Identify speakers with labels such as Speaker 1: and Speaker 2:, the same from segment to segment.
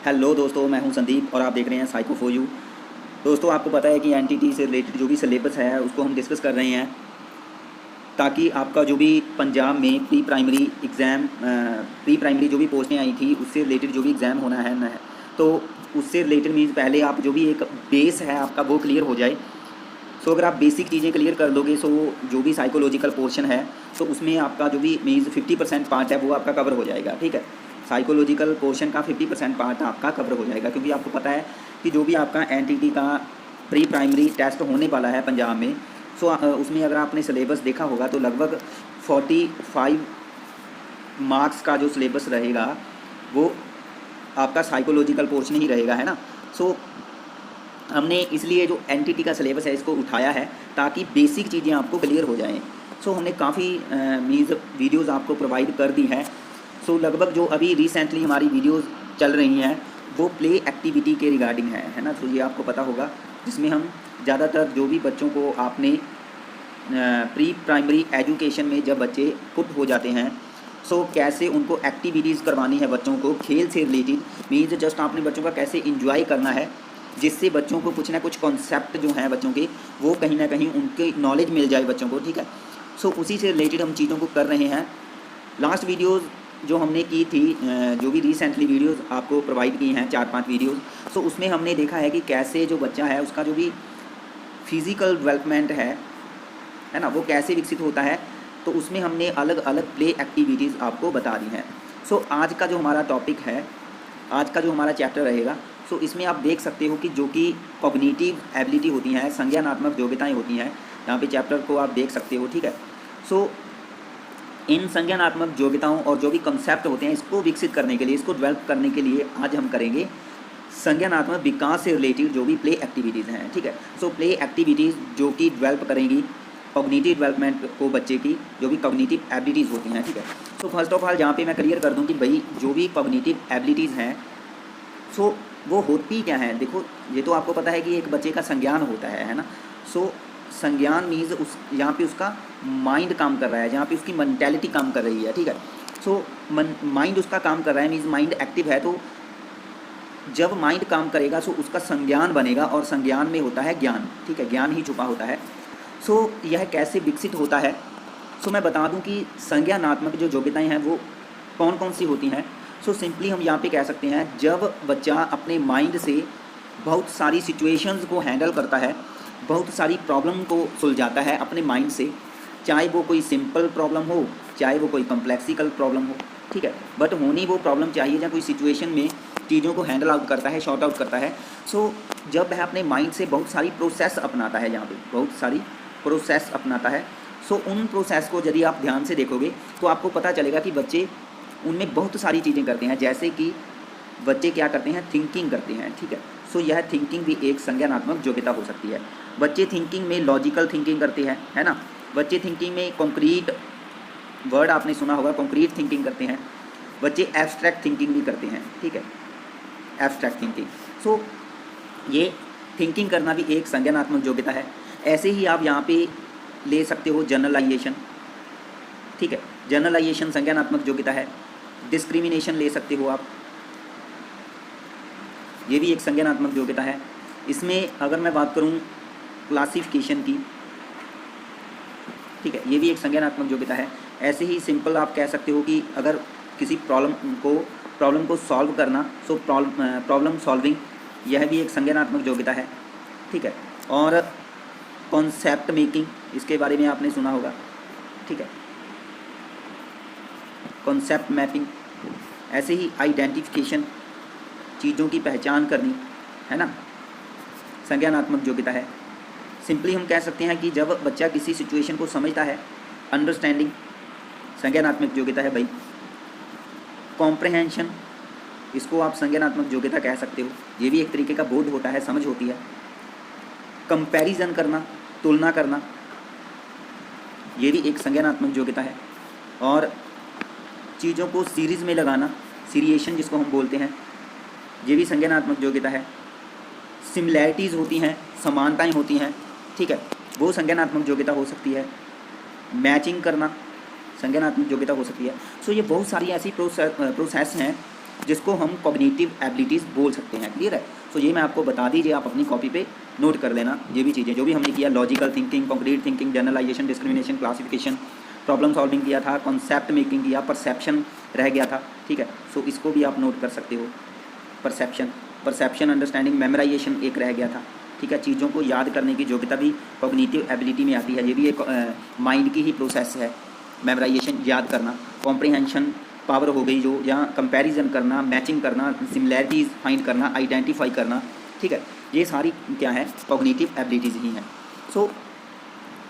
Speaker 1: Hello दोस्तों, मैं हूं संदीप और आप देख रहे हैं साइको फॉर यू। दोस्तों, आपको पता है कि एनटीटी से रिलेटेड जो भी सिलेबस है उसको हम डिस्कस कर रहे हैं ताकि आपका जो भी पंजाब में प्री प्राइमरी जो भी पोस्टें आई थी उससे रिलेटेड जो भी एग्ज़ाम होना है ना, तो उससे रिलेटेड मीन्स पहले आप जो भी एक बेस है आपका वो क्लियर हो जाए। सो अगर आप बेसिक चीज़ें क्लियर कर दोगे सो जो भी साइकोलॉजिकल पोर्शन है तो उसमें आपका जो भी मीन्स 50% पार्ट है वो आपका कवर हो जाएगा। ठीक है, साइकोलॉजिकल पोर्शन का 50% पार्ट आपका कवर हो जाएगा, क्योंकि आपको पता है कि जो भी आपका एनटीटी का प्री प्राइमरी टेस्ट होने वाला है पंजाब में, सो उसमें अगर आपने सिलेबस देखा होगा तो लगभग 45 मार्क्स का जो सिलेबस रहेगा वो आपका साइकोलॉजिकल पोर्शन ही रहेगा, है ना। सो हमने इसलिए जो एनटीटी का सिलेबस है इसको उठाया है ताकि बेसिक चीज़ें आपको क्लियर हो जाएं। सो हमने काफ़ी मीन्स वीडियोज़ आपको प्रोवाइड कर दी हैं। सो लगभग जो अभी रिसेंटली हमारी वीडियोज़ चल रही हैं वो प्ले एक्टिविटी के रिगार्डिंग है ना। तो ये आपको पता होगा, जिसमें हम ज़्यादातर जो भी बच्चों को आपने प्री प्राइमरी एजुकेशन में जब बच्चे पुट हो जाते हैं सो कैसे उनको एक्टिविटीज़ करवानी है बच्चों को खेल से रिलेटेड, मीन्स जस्ट आपने बच्चों का कैसे इंजॉय करना है जिससे बच्चों को कुछ ना कुछ कॉन्सेप्ट जो हैं बच्चों के वो कहीं ना कहीं उनके नॉलेज मिल जाए बच्चों को। ठीक है, सो उसी से रिलेटेड हम चीज़ों को कर रहे हैं। लास्ट वीडियोज़ जो हमने की थी, जो भी रिसेंटली वीडियोज़ आपको प्रोवाइड की हैं 4-5 वीडियोज़, सो उसमें हमने देखा है कि कैसे जो बच्चा है उसका जो भी फिज़िकल डेवलपमेंट है ना, वो कैसे विकसित होता है। तो उसमें हमने अलग अलग प्ले एक्टिविटीज़ आपको बता दी हैं। सो आज का जो हमारा टॉपिक है, आज का जो हमारा चैप्टर रहेगा, सो इसमें आप देख सकते हो कि जो कि कॉग्निटिव एबिलिटी होती हैं, संज्ञानात्मक योग्यताएं होती हैं, यहाँ पे चैप्टर को आप देख सकते हो। ठीक है, सो इन संज्ञानात्मक योग्यताओं और जो भी कंसेप्ट होते हैं इसको विकसित करने के लिए, इसको डेवलप करने के लिए आज हम करेंगे संज्ञानात्मक विकास से रिलेटेड जो भी प्ले एक्टिविटीज़ हैं। ठीक है, सो प्ले एक्टिविटीज़ जो कि डेवलप करेंगी कॉग्निटिव डेवलपमेंट को, बच्चे की जो भी कॉग्निटिव एबिलिटीज़ होती हैं। ठीक है, सो फर्स्ट ऑफ ऑल जहाँ पे मैं क्लियर कर दूँ कि भाई जो भी कॉग्निटिव एबिलिटीज़ हैं सो वो होती क्या है। देखो, ये तो आपको पता है कि एक बच्चे का संज्ञान होता है ना। सो संज्ञान मीन्स उस यहाँ पे उसका माइंड काम कर रहा है, जहाँ पे उसकी मेंटालिटी काम कर रही है। ठीक है, सो माइंड उसका काम कर रहा है मीन्स माइंड एक्टिव है। तो जब माइंड काम करेगा सो उसका संज्ञान बनेगा और संज्ञान में होता है ज्ञान। ठीक है, ज्ञान ही छुपा होता है। सो यह कैसे विकसित होता है, सो मैं बता दूं कि संज्ञानात्मक जो योग्यताएं हैं वो कौन कौन सी होती हैं। सो सिंपली हम यहाँ पे कह सकते हैं जब बच्चा अपने माइंड से बहुत सारी सिचुएशंस को हैंडल करता है, बहुत सारी प्रॉब्लम को सुलझाता है अपने माइंड से, चाहे वो कोई सिंपल प्रॉब्लम हो चाहे वो कोई कॉम्प्लेक्सिकल प्रॉब्लम हो। ठीक है, बट होनी वो प्रॉब्लम चाहिए जहाँ कोई सिचुएशन में चीज़ों को हैंडल आउट करता है, शॉर्ट आउट करता है। सो जब वह अपने माइंड से बहुत सारी प्रोसेस अपनाता है, यहाँ पे बहुत सारी प्रोसेस अपनाता है, सो उन प्रोसेस को यदि आप ध्यान से देखोगे तो आपको पता चलेगा कि बच्चे उनमें बहुत सारी चीज़ें करते हैं। जैसे कि बच्चे क्या करते हैं, थिंकिंग करते हैं। ठीक है, सो यह थिंकिंग भी एक संज्ञानात्मक योग्यता हो सकती है। बच्चे थिंकिंग में लॉजिकल थिंकिंग करते हैं, है ना। बच्चे थिंकिंग में कॉन्क्रीट वर्ड आपने सुना होगा, कॉन्क्रीट थिंकिंग करते हैं। बच्चे एब्स्ट्रैक्ट थिंकिंग भी करते हैं। ठीक है, एब्स्ट्रैक्ट थिंकिंग। सो ये थिंकिंग करना भी एक संज्ञानात्मक योग्यता है। ऐसे ही आप यहाँ पे ले सकते हो जनरलाइजेशन। ठीक है, जनरलाइजेशन संज्ञानात्मक योग्यता है। डिस्क्रिमिनेशन ले सकते हो आप, ये भी एक संज्ञानात्मक योग्यता है। इसमें अगर मैं बात करूँ क्लासिफिकेशन की, ठीक है, ये भी एक संज्ञानात्मक योग्यता है। ऐसे ही सिंपल आप कह सकते हो कि अगर किसी प्रॉब्लम को सॉल्व करना, सो प्रॉब्लम सॉल्विंग, यह भी एक संज्ञानात्मक योग्यता है। ठीक है, और कॉन्सेप्ट मेकिंग, इसके बारे में आपने सुना होगा। ठीक है, कॉन्सेप्ट मैपिंग। ऐसे ही आइडेंटिफिकेशन, चीज़ों की पहचान करनी, है ना, संज्ञानात्मक योग्यता है। सिंपली हम कह सकते हैं कि जब बच्चा किसी सिचुएशन को समझता है, अंडरस्टैंडिंग संज्ञानात्मक योग्यता है भाई। कॉम्प्रहेंशन, इसको आप संज्ञानात्मक योग्यता कह सकते हो, ये भी एक तरीके का बोध होता है, समझ होती है। कंपैरिजन करना, तुलना करना, ये भी एक संज्ञानात्मक योग्यता है। और चीज़ों को सीरीज़ में लगाना, सीरिएशन जिसको हम बोलते हैं, ये भी संज्ञानात्मक योग्यता है। सिमिलैरिटीज़ होती हैं, समानताएं होती हैं, ठीक है, वो संज्ञानात्मक योग्यता हो सकती है। मैचिंग करना संज्ञानात्मक योग्यता हो सकती है। सो ये बहुत सारी ऐसी प्रोसेस हैं जिसको हम कॉग्निटिव एबिलिटीज़ बोल सकते हैं। क्लियर है? सो ये मैं आपको बता दीजिए, आप अपनी कॉपी पे नोट कर लेना ये भी चीज़ें जो भी हमने किया। Logical thinking, concrete thinking, generalisation, discrimination, classification, problem solving किया था, कॉन्सेप्ट मेकिंग किया, परसेप्शन रह गया था। ठीक है, सो इसको भी आप नोट कर सकते हो। परसेप्शन, अंडरस्टैंडिंग, मेमोराइजेशन एक रह गया था। ठीक है, चीज़ों को याद करने की योग्यता भी कॉग्निटिव एबिलिटी में आती है। ये भी एक माइंड की ही प्रोसेस है, मेमोराइजेशन याद करना। कॉम्प्रिहेंशन पावर हो गई जो, या कंपैरिजन करना, मैचिंग करना, सिमिलैरिटीज़ फाइंड करना, आइडेंटिफाई करना। ठीक है, ये सारी क्या है, कॉग्निटिव एबिलिटीज़ ही हैं। सो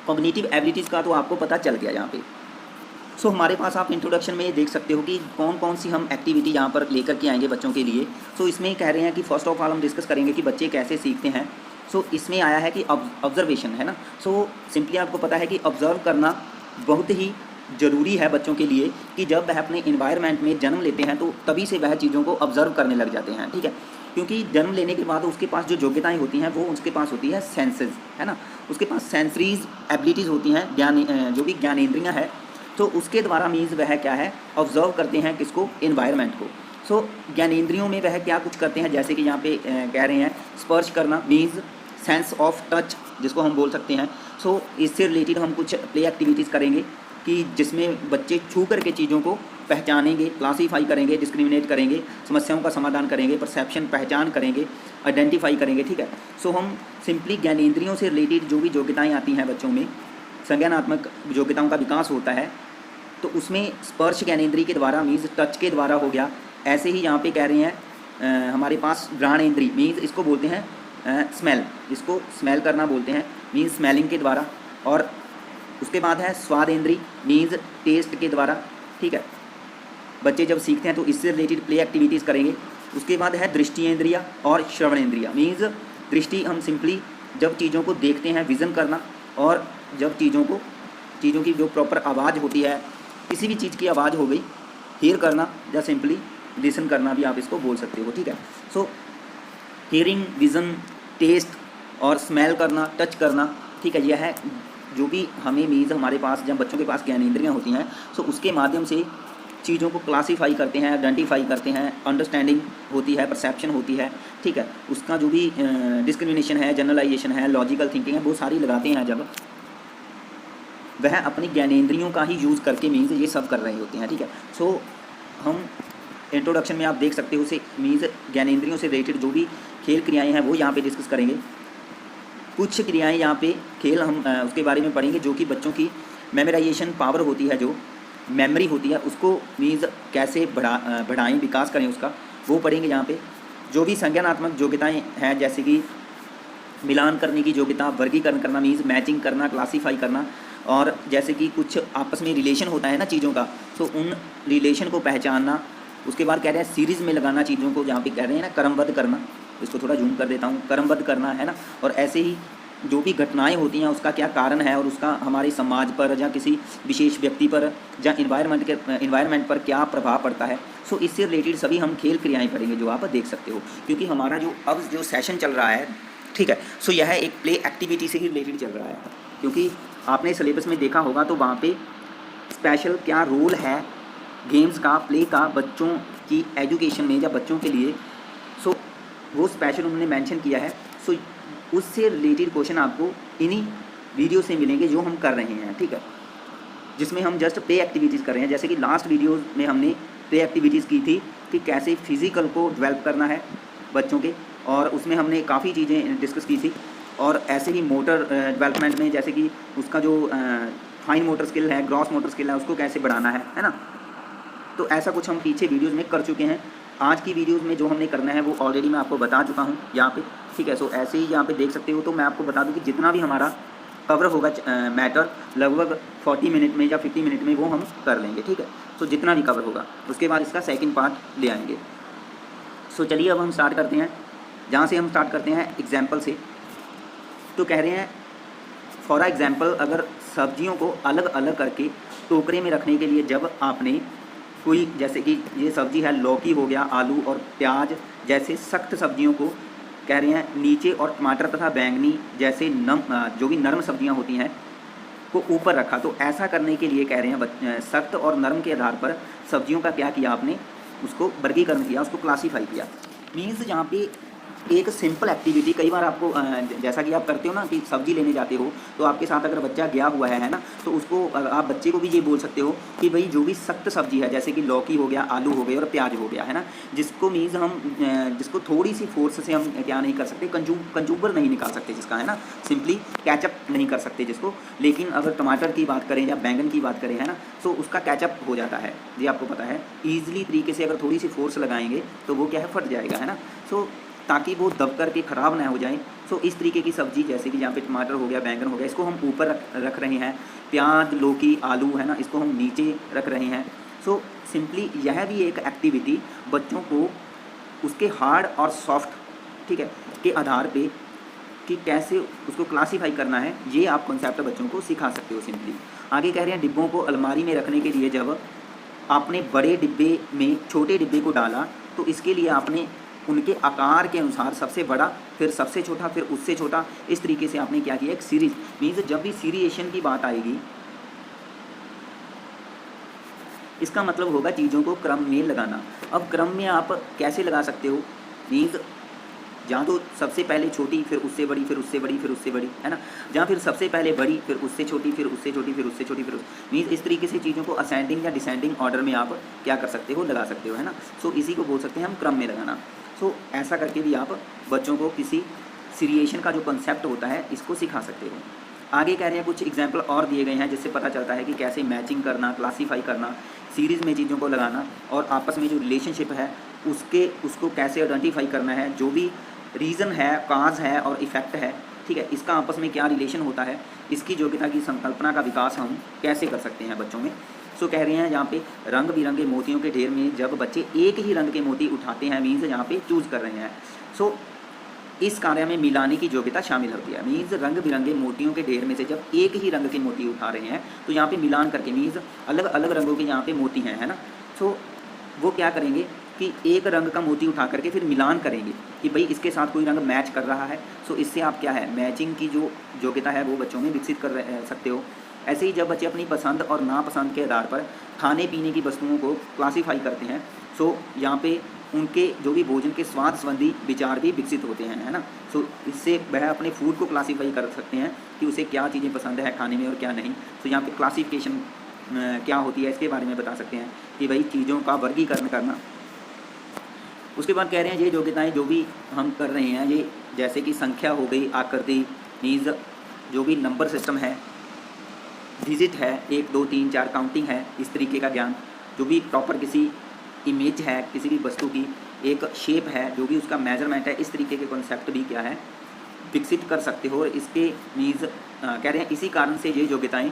Speaker 1: कॉग्निटिव एबिलिटीज़ का तो आपको पता चल गया यहाँ पे। सो हमारे पास आप इंट्रोडक्शन में ये देख सकते हो कि कौन कौन सी हम एक्टिविटी यहाँ पर लेकर के आएंगे बच्चों के लिए। सो इसमें कह रहे हैं कि फर्स्ट ऑफ ऑल हम डिस्कस करेंगे कि बच्चे कैसे सीखते हैं। सो इसमें आया है कि ऑब्जर्वेशन है ना। सो सिंपली आपको पता है कि ऑब्जर्व करना बहुत ही ज़रूरी है बच्चों के लिए, कि जब वह अपने इन्वायरमेंट में जन्म लेते हैं तो तभी से वह चीज़ों को ऑब्जर्व करने लग जाते हैं। ठीक है, क्योंकि जन्म लेने के बाद उसके पास जो योग्यताएं होती हैं वो उसके पास होती है सेंसेस, है ना। उसके पास सेंसरीज एबिलिटीज़ होती हैं, जो भी ज्ञानेंद्रियाँ है, तो उसके द्वारा मीन्स वह क्या है, ऑब्जर्व करते हैं किसको, इन्वायरमेंट को। सो ज्ञानेंद्रियों में वह क्या कुछ करते हैं, जैसे कि यहाँ पे कह रहे हैं स्पर्श करना मीन्स सेंस ऑफ टच जिसको हम बोल सकते हैं। सो इससे रिलेटेड हम कुछ प्ले एक्टिविटीज़ करेंगे कि जिसमें बच्चे छू करके चीज़ों को पहचानेंगे, क्लासीफाई करेंगे, डिस्क्रिमिनेट करेंगे, समस्याओं का समाधान करेंगे, परसेप्शन पहचान करेंगे, आइडेंटिफाई करेंगे। ठीक है, सो हम सिंपली ज्ञानेंद्रियों से रिलेटेड जो भी योग्यताएँ आती हैं बच्चों में, संज्ञानात्मक योग्यताओं का विकास होता है, तो उसमें स्पर्श ज्ञानेंद्रिय के द्वारा मीन्स टच के द्वारा हो गया। ऐसे ही यहाँ पे कह रहे हैं हमारे पास घ्राणेंद्रिय मीन्स इसको बोलते हैं स्मेल, इसको स्मेल करना बोलते हैं मीन्स स्मेलिंग के द्वारा। और उसके बाद है स्वादेंद्रिय मीन्स टेस्ट के द्वारा। ठीक है, बच्चे जब सीखते हैं तो इससे रिलेटेड प्ले एक्टिविटीज़ करेंगे। उसके बाद है दृष्टिएंद्रिय और श्रवणेंद्रिय मीन्स दृष्टि हम सिंपली जब चीज़ों को देखते हैं विज़न करना, और जब चीज़ों की जो प्रॉपर आवाज़ होती है, किसी भी चीज़ की आवाज़ हो गई, हियर करना या सिंपली लिसन करना भी आप इसको बोल सकते हो। ठीक है, सो हियरिंग, विज़न, टेस्ट और स्मेल करना, टच करना। ठीक है, यह है जो भी हमें मीन्स हमारे पास जब बच्चों के पास ज्ञानेंद्रियाँ होती हैं, सो उसके माध्यम से चीज़ों को क्लासीफाई करते हैं, आइडेंटिफाई करते हैं, अंडरस्टैंडिंग होती है, परसेप्शन होती है। ठीक है, उसका जो भी डिस्क्रिमिनेशन है, जनरलाइजेशन है, लॉजिकल थिंकिंग है, वो सारी लगाते हैं जब वह अपनी ज्ञानेंद्रियों का ही यूज़ करके मीन्स ये सब कर रहे होते हैं। ठीक है, सो हम इंट्रोडक्शन में आप देख सकते हो उसे मीन्स ज्ञानेंद्रियों से रिलेटेड जो भी खेल क्रियाएं हैं वो यहाँ पे डिस्कस करेंगे। कुछ क्रियाएं यहाँ पे खेल हम उसके बारे में पढ़ेंगे जो कि बच्चों की मेमोराइजेशन पावर होती है, जो मेमोरी होती है उसको मीन्स कैसे बढ़ाएं, विकास करें उसका, वो पढ़ेंगे यहाँ पे। जो भी संज्ञानात्मक योग्यताएँ हैं जैसे कि मिलान करने की योग्यता, वर्गीकरण करना मीन्स मैचिंग करना, क्लासीफाई करना, और जैसे कि कुछ आपस में रिलेशन होता है ना चीज़ों का, तो उन रिलेशन को पहचानना। उसके बाद कह रहे हैं सीरीज़ में लगाना चीज़ों को, जहाँ पे कह रहे हैं ना क्रमबद्ध करना, इसको थोड़ा जूम कर देता हूँ, क्रमबद्ध करना है ना। और ऐसे ही जो भी घटनाएं होती हैं उसका क्या कारण है और उसका हमारे समाज पर या किसी विशेष व्यक्ति पर या इन्वायरमेंट पर क्या प्रभाव पड़ता है। सो इससे रिलेटेड सभी हम खेल क्रियाएँ पढ़ेंगे जो आप देख सकते हो, क्योंकि हमारा जो सेशन चल रहा है, ठीक है, सो यह एक प्ले एक्टिविटी से ही रिलेटेड चल रहा है। क्योंकि आपने सिलेबस में देखा होगा तो वहाँ पे स्पेशल क्या रोल है गेम्स का, प्ले का बच्चों की एजुकेशन में या बच्चों के लिए, सो वो स्पेशल उन्होंने मेंशन किया है। सो उससे रिलेटेड क्वेश्चन आपको इन्हीं वीडियो से मिलेंगे जो हम कर रहे हैं। ठीक है, जिसमें हम जस्ट प्ले एक्टिविटीज़ कर रहे हैं। जैसे कि लास्ट वीडियो में हमने प्ले एक्टिविटीज़ की थी कि कैसे फिज़िकल को डेवलप करना है बच्चों के, और उसमें हमने काफ़ी चीज़ें डिस्कस की थी। और ऐसे ही मोटर डेवलपमेंट में जैसे कि उसका जो फाइन मोटर स्किल है, ग्रॉस मोटर स्किल है, उसको कैसे बढ़ाना है ना। तो ऐसा कुछ हम पीछे वीडियोज़ में कर चुके हैं। आज की वीडियोज़ में जो हमने करना है वो ऑलरेडी मैं आपको बता चुका हूँ यहाँ पे। ठीक है, सो ऐसे ही यहाँ पे देख सकते हो। तो मैं आपको बता दूँ कि जितना भी हमारा कवर होगा मैटर लगभग 40 मिनट में या 50 मिनट में वो हम कर लेंगे। ठीक है, तो जितना भी कवर होगा उसके बाद इसका सेकंड पार्ट ले आएंगे। सो चलिए अब हम स्टार्ट करते हैं, जहाँ से हम स्टार्ट करते हैं एग्जाम्पल से। तो कह रहे हैं फॉर एग्ज़ाम्पल, अगर सब्जियों को अलग अलग करके टोकरे में रखने के लिए जब आपने कोई, जैसे कि ये सब्जी है लौकी हो गया, आलू और प्याज जैसे सख्त सब्जियों को कह रहे हैं नीचे, और टमाटर तथा बैंगनी जैसे जो भी नरम सब्जियां होती हैं को ऊपर रखा। तो ऐसा करने के लिए कह रहे हैं सख्त और नरम के आधार पर सब्जियों का क्या किया आपने, उसको वर्गीकरण किया, उसको क्लासीफाई किया। मीन्स यहाँ पे एक सिंपल एक्टिविटी, कई बार आपको जैसा कि आप करते हो ना कि सब्जी लेने जाते हो, तो आपके साथ अगर बच्चा गया हुआ है ना, तो उसको आप बच्चे को भी ये बोल सकते हो कि भाई जो भी सख्त सब्जी है, जैसे कि लौकी हो गया, आलू हो गए और प्याज हो गया, है ना, जिसको मीन्स हम जिसको थोड़ी सी फोर्स से हम क्या नहीं कर सकते, कंजूबर नहीं निकाल सकते जिसका, है ना, सिंपली कैचअप नहीं कर सकते जिसको। लेकिन अगर टमाटर की बात करें या बैंगन की बात करें, है ना, तो उसका कैचअप हो जाता है, ये आपको पता है। ईजिली तरीके से अगर थोड़ी सी फोर्स लगाएंगे तो वो क्या है, फट जाएगा, है ना। सो ताकि वो दब करके ख़राब ना हो जाए। सो इस तरीके की सब्ज़ी, जैसे कि यहाँ पे टमाटर हो गया, बैंगन हो गया, इसको हम ऊपर रख रहे हैं, प्याज, लौकी, आलू, है ना, इसको हम नीचे रख रहे हैं। सो सिंपली यह भी एक एक्टिविटी बच्चों को उसके हार्ड और सॉफ्ट, ठीक है, के आधार पे कि कैसे उसको क्लासीफाई करना है, ये आप कॉन्सेप्ट बच्चों को सिखा सकते हो सिंपली। आगे कह रहे हैं डिब्बों को अलमारी में रखने के लिए जब आपने बड़े डिब्बे में छोटे डिब्बे को डाला, तो इसके लिए आपने उनके आकार के अनुसार सबसे बड़ा, फिर सबसे छोटा, फिर उससे छोटा, इस तरीके से आपने क्या किया, एक सीरीज। मीन्स जब भी सीरिएशन की बात आएगी, इसका मतलब होगा चीज़ों को क्रम में लगाना। अब क्रम में आप कैसे लगा सकते हो, मीन्स जहाँ तो सबसे पहले छोटी, फिर उससे बड़ी, फिर उससे बड़ी, फिर उससे बड़ी, है ना, जहाँ फिर सबसे पहले बड़ी, फिर उससे छोटी, फिर उससे छोटी, फिर उससे छोटी, फिर मीन्स इस तरीके से चीज़ों को असेंडिंग या डिसेंडिंग ऑर्डर में आप क्या कर सकते हो, लगा सकते हो, है ना। सो इसी को बोल सकते हैं हम क्रम में लगाना। सो ऐसा करके भी आप बच्चों को किसी सीरिएशन का जो कॉन्सेप्ट होता है इसको सिखा सकते हो। आगे कह रहे हैं कुछ एग्जाम्पल और दिए गए हैं जिससे पता चलता है कि कैसे मैचिंग करना, क्लासीफाई करना, सीरीज़ में चीज़ों को लगाना और आपस में जो रिलेशनशिप है उसको कैसे आइडेंटिफाई करना है, जो भी रीज़न है, काज है और इफ़ेक्ट है, ठीक है, इसका आपस में क्या रिलेशन होता है, इसकी योग्यता की संकल्पना का विकास हम कैसे कर सकते हैं बच्चों में। सो कह रहे हैं यहाँ पे रंग बिरंगे मोतियों के ढेर में जब बच्चे एक ही रंग के मोती उठाते हैं, मीन्स यहाँ पे चूज़ कर रहे हैं। सो इस कार्य में मिलाने की योग्यता शामिल होती है। मीन्स रंग बिरंगे मोतियों के ढेर में से जब एक ही रंग के मोती उठा रहे हैं, तो यहाँ पे मिलान करके, मीन्स अलग अलग रंगों के यहाँ पे मोती हैं, है ना। सो वो क्या करेंगे कि एक रंग का मोती उठा करके फिर मिलान करेंगे कि भाई इसके साथ कोई रंग मैच कर रहा है। सो इससे आप क्या है, मैचिंग की जो योग्यता है वो बच्चों में विकसित कर सकते हो। ऐसे ही जब बच्चे अपनी पसंद और नापसंद के आधार पर खाने पीने की वस्तुओं को क्लासीफाई करते हैं, सो यहाँ पे उनके जो भी भोजन के स्वाद संबंधी विचार भी विकसित होते हैं, है ना। सो इससे वह अपने फूड को क्लासीफाई कर सकते हैं कि उसे क्या चीज़ें पसंद है खाने में और क्या नहीं। सो यहाँ पे क्लासीफिकेशन क्या होती है इसके बारे में बता सकते हैं कि भाई चीज़ों का वर्गीकरण करना। उसके बाद कह रहे हैं ये योग्यताएँ जो भी हम कर रहे हैं, ये जैसे कि संख्या हो गई, आकृति, मीन्स जो भी नंबर सिस्टम है, डिजिट है, 1 2 3 4 काउंटिंग है, इस तरीके का ज्ञान, जो भी प्रॉपर किसी इमेज है, किसी भी वस्तु की एक शेप है, जो भी उसका मेजरमेंट है, इस तरीके के कॉन्सेप्ट भी क्या है, विकसित कर सकते हो। और इसके मीन्स कह रहे हैं इसी कारण से ये योग्यताएँ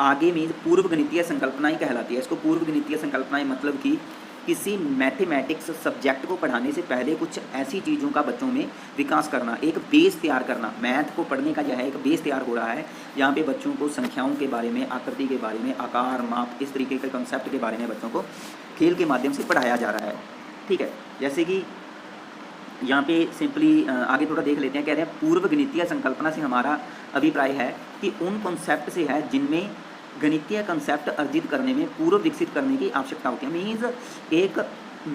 Speaker 1: आगे मीन्स पूर्व गणितीय संकल्पनाएँ कहलाती है। इसको पूर्व गणितीय संकल्पनाएँ मतलब कि किसी मैथमेटिक्स सब्जेक्ट को पढ़ाने से पहले कुछ ऐसी चीज़ों का बच्चों में विकास करना, एक बेस तैयार करना। मैथ को पढ़ने का यह है एक बेस तैयार हो रहा है, यहाँ पे बच्चों को संख्याओं के बारे में, आकृति के बारे में, आकार, माप, इस तरीके के कंसेप्ट के बारे में बच्चों को खेल के माध्यम से पढ़ाया जा रहा है, ठीक है। जैसे कि यहाँ पे सिंपली आगे थोड़ा देख लेते हैं। कह रहे हैं पूर्व गणितीय संकल्पना से हमारा अभिप्राय है कि उन कॉन्सेप्ट से है जिनमें गणितीय कंसेप्ट अर्जित करने में, पूर्व विकसित करने की आवश्यकता होती है। मीन्स एक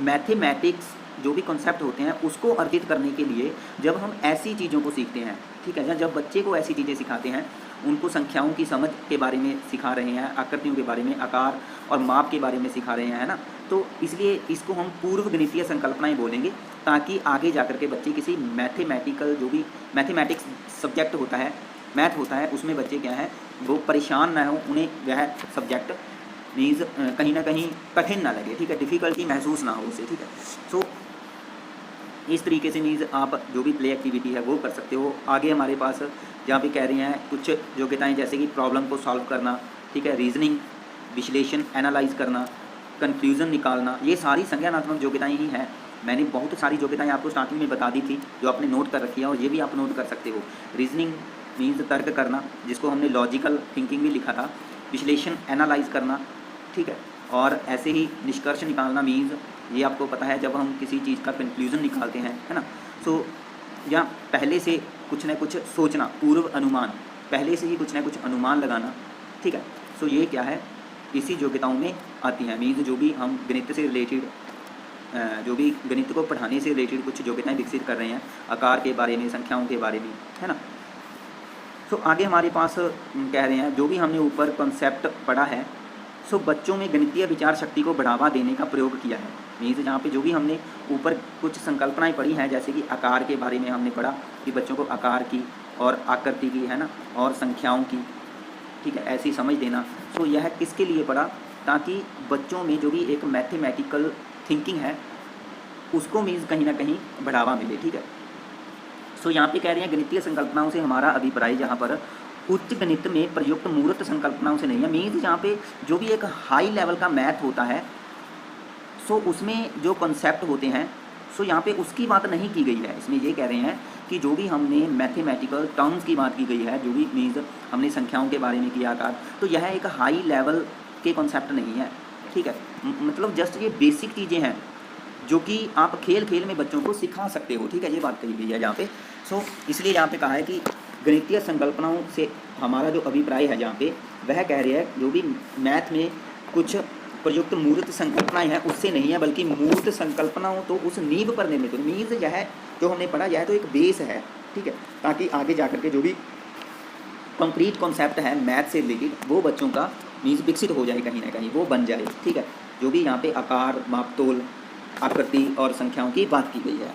Speaker 1: मैथमेटिक्स जो भी कॉन्सेप्ट होते हैं उसको अर्जित करने के लिए जब हम ऐसी चीज़ों को सीखते हैं, ठीक है, जब बच्चे को ऐसी चीज़ें सिखाते हैं, उनको संख्याओं की समझ के बारे में सिखा रहे हैं, आकृतियों के बारे में, आकार और माप के बारे में सिखा रहे हैं, है ना, तो इसलिए इसको हम पूर्व गणितीय संकल्पनाएँ बोलेंगे, ताकि आगे जाकर के बच्चे किसी मैथमेटिकल जो भी मैथमेटिक्स सब्जेक्ट होता है, मैथ होता है, उसमें बच्चे क्या है वो परेशान ना हो, उन्हें वह सब्जेक्ट मीन्स कहीं ना कहीं कठिन ना लगे, ठीक है, डिफ़िकल्टी महसूस ना हो उसे, ठीक है। सो इस तरीके से मीन्स आप जो भी प्ले एक्टिविटी है वो कर सकते हो। आगे हमारे पास जहाँ पे कह रहे हैं कुछ योग्यताएँ जैसे कि प्रॉब्लम को सॉल्व करना, ठीक है, रीजनिंग, विश्लेषण, एनालाइज करना, कंक्लूजन निकालना, ये सारी संज्ञानात्मक योग्यताएँ ही हैं। मैंने बहुत सारी योग्यताएँ आपको स्टार्टिंग में बता दी थी जो आपने नोट कर रखी है, और ये भी आप नोट कर सकते हो। रीजनिंग मीन्स तर्क करना, जिसको हमने लॉजिकल थिंकिंग भी लिखा था। विश्लेषण, एनालाइज करना, ठीक है, और ऐसे ही निष्कर्ष निकालना मीन्स ये आपको पता है जब हम किसी चीज़ का कंक्लूजन निकालते हैं, है ना। सो या पहले से कुछ न कुछ सोचना, पूर्व अनुमान, पहले से ही कुछ न कुछ अनुमान लगाना, ठीक है। सो ये क्या है, इसी योग्यताओं में आती हैं। मीन्स जो भी हम गणित से रिलेटेड जो भी गणित को पढ़ाने से रिलेटेड कुछ योग्यताएं विकसित कर रहे हैं, आकार के बारे में, संख्याओं के बारे में, है ना। तो आगे हमारे पास कह रहे हैं जो भी हमने ऊपर कॉन्सेप्ट पढ़ा है, सो बच्चों में गणितीय विचार शक्ति को बढ़ावा देने का प्रयोग किया है। मीन्स जहाँ पे जो भी हमने ऊपर कुछ संकल्पनाएं पढ़ी हैं, जैसे कि आकार के बारे में हमने पढ़ा कि बच्चों को आकार की और आकृति की, है ना, और संख्याओं की, ठीक है, ऐसी समझ देना। सो यह किसके लिए पढ़ा, ताकि बच्चों में जो भी एक मैथमेटिकल थिंकिंग है उसको मीन्स कहीं ना कहीं बढ़ावा मिले, ठीक है। सो यहाँ पे कह रहे हैं गणितीय संकल्पनाओं से हमारा अभिप्राय जहाँ पर उच्च गणित में प्रयुक्त मूर्त संकल्पनाओं से नहीं है। मीन्स यहाँ पे जो भी एक हाई लेवल का मैथ होता है, सो उसमें जो कॉन्सेप्ट होते हैं, सो यहाँ पे उसकी बात नहीं की गई है। इसमें ये कह रहे हैं कि जो भी हमने मैथमेटिकल टर्म्स की बात की गई है, जो भी मीन्स हमने संख्याओं के बारे में किया आकार, तो यह एक हाई लेवल के कॉन्सेप्ट नहीं है, ठीक है। मतलब जस्ट ये बेसिक चीज़ें हैं जो कि आप खेल खेल में बच्चों को सिखा सकते हो, ठीक है, ये बात कही गई है यहाँ पे। सो इसलिए यहाँ पे कहा है कि गणितीय संकल्पनाओं से हमारा जो अभिप्राय है यहाँ पे, वह कह रहे हैं जो भी मैथ में कुछ प्रयुक्त मूर्त संकल्पनाएं हैं उससे नहीं है, बल्कि मूर्त संकल्पनाओं तो उस नींव पर निर्मित हो। मीन्स यह जो हमने पढ़ा यह तो एक बेस है, ठीक है, ताकि आगे जाकर के जो भी कंक्रीट कॉन्सेप्ट है मैथ से रिलेटेड वो बच्चों का मीन्स विकसित हो जाए, कहीं ना कहीं वो बन जाए, ठीक है। जो भी यहाँ पे आकार, मापतोल, आकृति और संख्याओं की बात की गई है।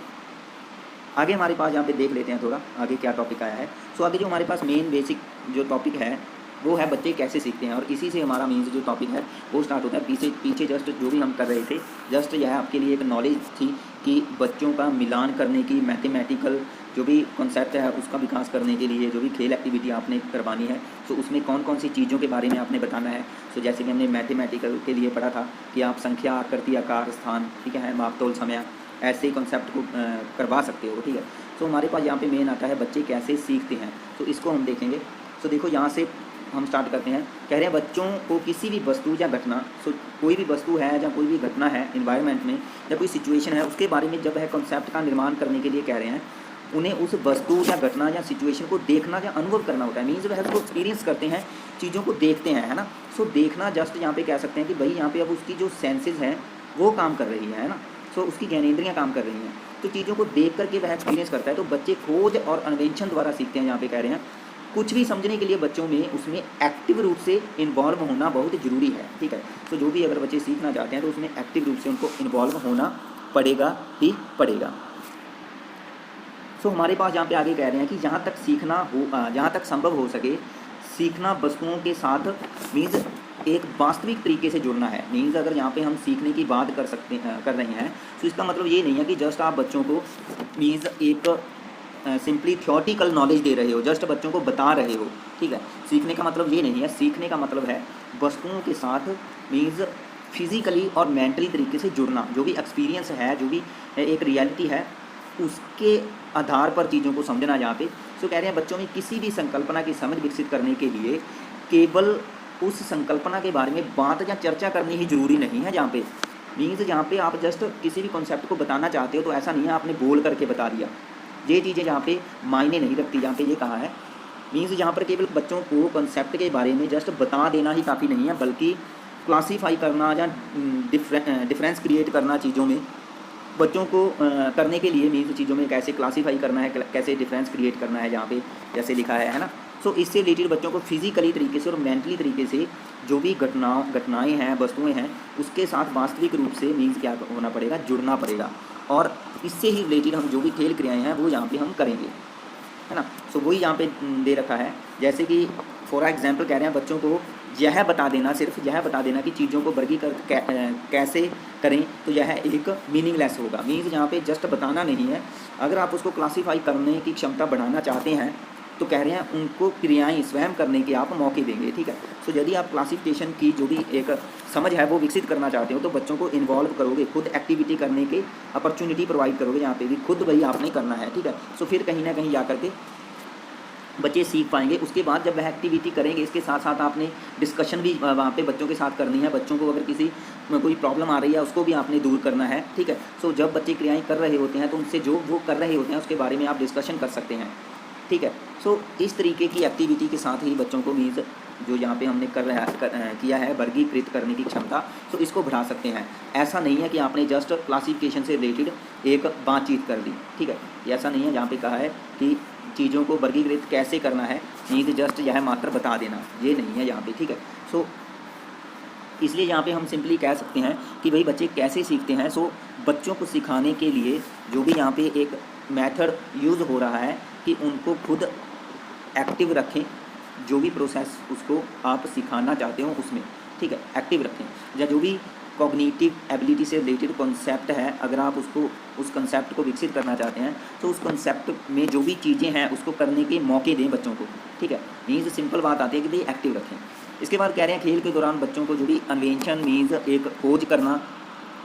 Speaker 1: आगे हमारे पास यहाँ पे देख लेते हैं थोड़ा आगे क्या टॉपिक आया है। सो आगे जो हमारे पास मेन बेसिक जो टॉपिक है वो है बच्चे कैसे सीखते हैं, और इसी से हमारा मीन्स जो टॉपिक है वो स्टार्ट होता है। पीछे जस्ट जो भी हम कर रहे थे, जस्ट यह आपके लिए एक नॉलेज थी कि बच्चों का मिलान करने की, मैथमेटिकल जो भी कॉन्सेप्ट है उसका विकास करने के लिए जो भी खेल एक्टिविटी आपने करवानी है, तो उसमें कौन कौन सी चीज़ों के बारे में आपने बताना है। सो जैसे कि हमने मैथमेटिकल के लिए पढ़ा था कि आप संख्या, आकृति, आकार, स्थान, ठीक है, मापतोल, समय, ऐसे कॉन्सेप्ट को करवा सकते हो, ठीक है। सो हमारे पास यहाँ पे मेन आता है बच्चे कैसे सीखते हैं, तो इसको हम देखेंगे। सो देखो यहाँ से हम स्टार्ट करते हैं। कह रहे हैं बच्चों को किसी भी वस्तु या घटना, सो कोई भी वस्तु है या कोई भी घटना है इन्वायरमेंट में या कोई सिचुएशन है, उसके बारे में जब वह कॉन्सेप्ट का निर्माण करने के लिए कह रहे हैं, उन्हें उस वस्तु या घटना या सिचुएशन को देखना या अनुभव करना होता है। मीन्स वह उसको एक्सपीरियंस करते हैं, चीज़ों को देखते हैं, है ना। सो देखना जस्ट यहाँ पे कह सकते हैं कि भाई यहाँ पे अब उसकी जो सेंसेस हैं वो काम कर रही है ना। सो उसकी ज्ञानेंद्रियाँ काम कर रही हैं, तो चीज़ों को देख करके वह एक्सपीरियंस करता है। तो बच्चे खोज और अन्वेषण द्वारा सीखते हैं। यहाँ पे कह रहे हैं कुछ भी समझने के लिए बच्चों में उसमें एक्टिव रूप से इन्वॉल्व होना बहुत ज़रूरी है, ठीक है। तो जो भी अगर बच्चे सीखना चाहते हैं तो उसमें एक्टिव रूप से उनको इन्वॉल्व होना पड़ेगा ही पड़ेगा। सो हमारे पास यहाँ पे आगे कह रहे हैं कि जहाँ तक संभव हो सके सीखना वस्तुओं के साथ मीन्स एक वास्तविक तरीके से जुड़ना है। मीन्स अगर यहाँ पे हम सीखने की बात कर रहे हैं तो इसका मतलब ये नहीं है कि जस्ट आप बच्चों को मीन्स एक सिंपली थियोरटिकल नॉलेज दे रहे हो, जस्ट बच्चों को बता रहे हो, ठीक है। सीखने का मतलब ये नहीं है। सीखने का मतलब है वस्तुओं के साथ मीन्स फिजिकली और मेंटली तरीके से जुड़ना। जो भी एक्सपीरियंस है, जो भी एक रियलिटी है, उसके आधार पर चीज़ों को समझना। यहाँ पे सो कह रहे हैं बच्चों में किसी भी संकल्पना की समझ विकसित करने के लिए केवल उस संकल्पना के बारे में बात या चर्चा करनी ही जरूरी नहीं है। जहाँ पे मीन्स जहाँ पे आप जस्ट किसी भी कॉन्सेप्ट को बताना चाहते हो तो ऐसा नहीं है आपने बोल करके बता दिया, ये चीज़ें जहाँ पे मायने नहीं रखती। जहाँ पे ये कहा है मीन्स जहाँ पर केवल बच्चों को कॉन्सेप्ट के बारे में जस्ट बता देना ही काफ़ी नहीं है, बल्कि क्लासीफाई करना या डिफरेंस क्रिएट करना चीज़ों में बच्चों को करने के लिए मीन्स चीज़ों में कैसे क्लासीफाई करना है, कैसे डिफरेंस क्रिएट करना है, जहाँ पे जैसे लिखा है ना। सो इससे रिलेटेड बच्चों को फिजिकली तरीके से और मेंटली तरीके से जो भी घटनाएं हैं, वस्तुएं हैं, उसके साथ वास्तविक रूप से मीन्स क्या होना पड़ेगा, जुड़ना पड़ेगा। और इससे ही रिलेटेड हम जो भी खेल क्रियाएँ हैं वो यहाँ पे हम करेंगे, है ना। सो वही यहाँ पे दे रखा है। जैसे कि फॉर एग्जांपल कह रहे हैं बच्चों को यह बता देना, सिर्फ यह बता देना कि चीज़ों को वर्गीकृत कैसे करें, तो यह एक मीनिंगलेस होगा। मीन्स यहाँ पे जस्ट बताना नहीं है। अगर आप उसको क्लासीफाई करने की क्षमता बढ़ाना चाहते हैं तो कह रहे हैं उनको क्रियाएं स्वयं करने के आप मौके देंगे, ठीक है। सो यदि आप क्लासिफिकेशन की जो भी एक समझ है वो विकसित करना चाहते हो तो बच्चों को इन्वॉल्व करोगे, खुद एक्टिविटी करने के अपॉर्चुनिटी प्रोवाइड करोगे। यहाँ पे भी खुद वही आपने करना है, ठीक है। सो फिर कहीं ना कहीं जा करके बच्चे सीख पाएंगे। उसके बाद जब वह एक्टिविटी करेंगे, इसके साथ साथ आपने डिस्कशन भी वहाँ पे बच्चों के साथ करनी है। बच्चों को अगर किसी में कोई प्रॉब्लम आ रही है उसको भी आपने दूर करना है, ठीक है। सो जब बच्चे क्रियाएं कर रहे होते हैं तो उनसे जो वो कर रहे होते हैं उसके बारे में आप डिस्कशन कर सकते हैं, ठीक है। सो इस तरीके की एक्टिविटी के साथ ही बच्चों को मीन्स जो यहाँ पे हमने किया है वर्गीकृत करने की क्षमता, तो इसको बढ़ा सकते हैं। ऐसा नहीं है कि आपने जस्ट क्लासिफिकेशन से रिलेटेड एक बातचीत कर दी, ठीक है, ऐसा नहीं है। जहाँ पे कहा है कि चीज़ों को वर्गीकृत कैसे करना है, मीन्स जस्ट यह मात्र बता देना, ये नहीं है यहाँ पे, ठीक है। सो इसलिए यहाँ पे हम सिंपली कह सकते हैं कि भाई बच्चे कैसे सीखते हैं। सो बच्चों को सिखाने के लिए जो भी यहाँ पे एक मेथड यूज़ हो रहा है कि उनको खुद एक्टिव रखें, जो भी प्रोसेस उसको आप सिखाना चाहते हो उसमें, ठीक है, एक्टिव रखें। या जो भी कॉग्निटिव एबिलिटी से रिलेटेड कॉन्सेप्ट है, अगर आप उसको उस कॉन्सेप्ट को विकसित करना चाहते हैं तो उस कॉन्सेप्ट में जो भी चीज़ें हैं उसको करने के मौके दें बच्चों को, ठीक है। मीन्स सिंपल बात आती है कि भाई एक्टिव रखें। इसके बाद कह रहे हैं खेल के दौरान बच्चों को जो भी अन्वेंशन मीन्स एक खोज करना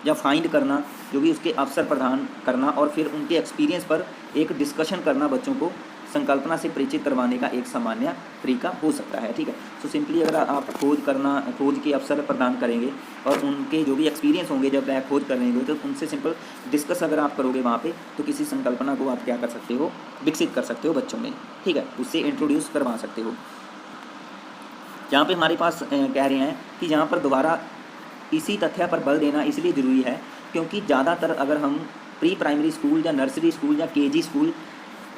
Speaker 1: या फाइंड करना, जो भी उसके अवसर प्रदान करना और फिर उनके एक्सपीरियंस पर एक डिस्कशन करना बच्चों को संकल्पना से परिचित करवाने का एक सामान्य तरीका हो सकता है, ठीक है। सो सिंपली अगर आप खोज के अवसर प्रदान करेंगे और उनके जो भी एक्सपीरियंस होंगे जब आप खोज करेंगे तो उनसे सिंपल डिस्कस अगर आप करोगे वहाँ पे, तो किसी संकल्पना को आप क्या कर सकते हो, विकसित कर सकते हो बच्चों में, ठीक है, उससे इंट्रोड्यूस करवा सकते हो। यहाँ पे हमारे पास कह रहे हैं कि यहाँ पर दोबारा इसी तथ्य पर बल देना इसलिए ज़रूरी है क्योंकि ज़्यादातर अगर हम प्री प्राइमरी स्कूल या नर्सरी स्कूल या केजी स्कूल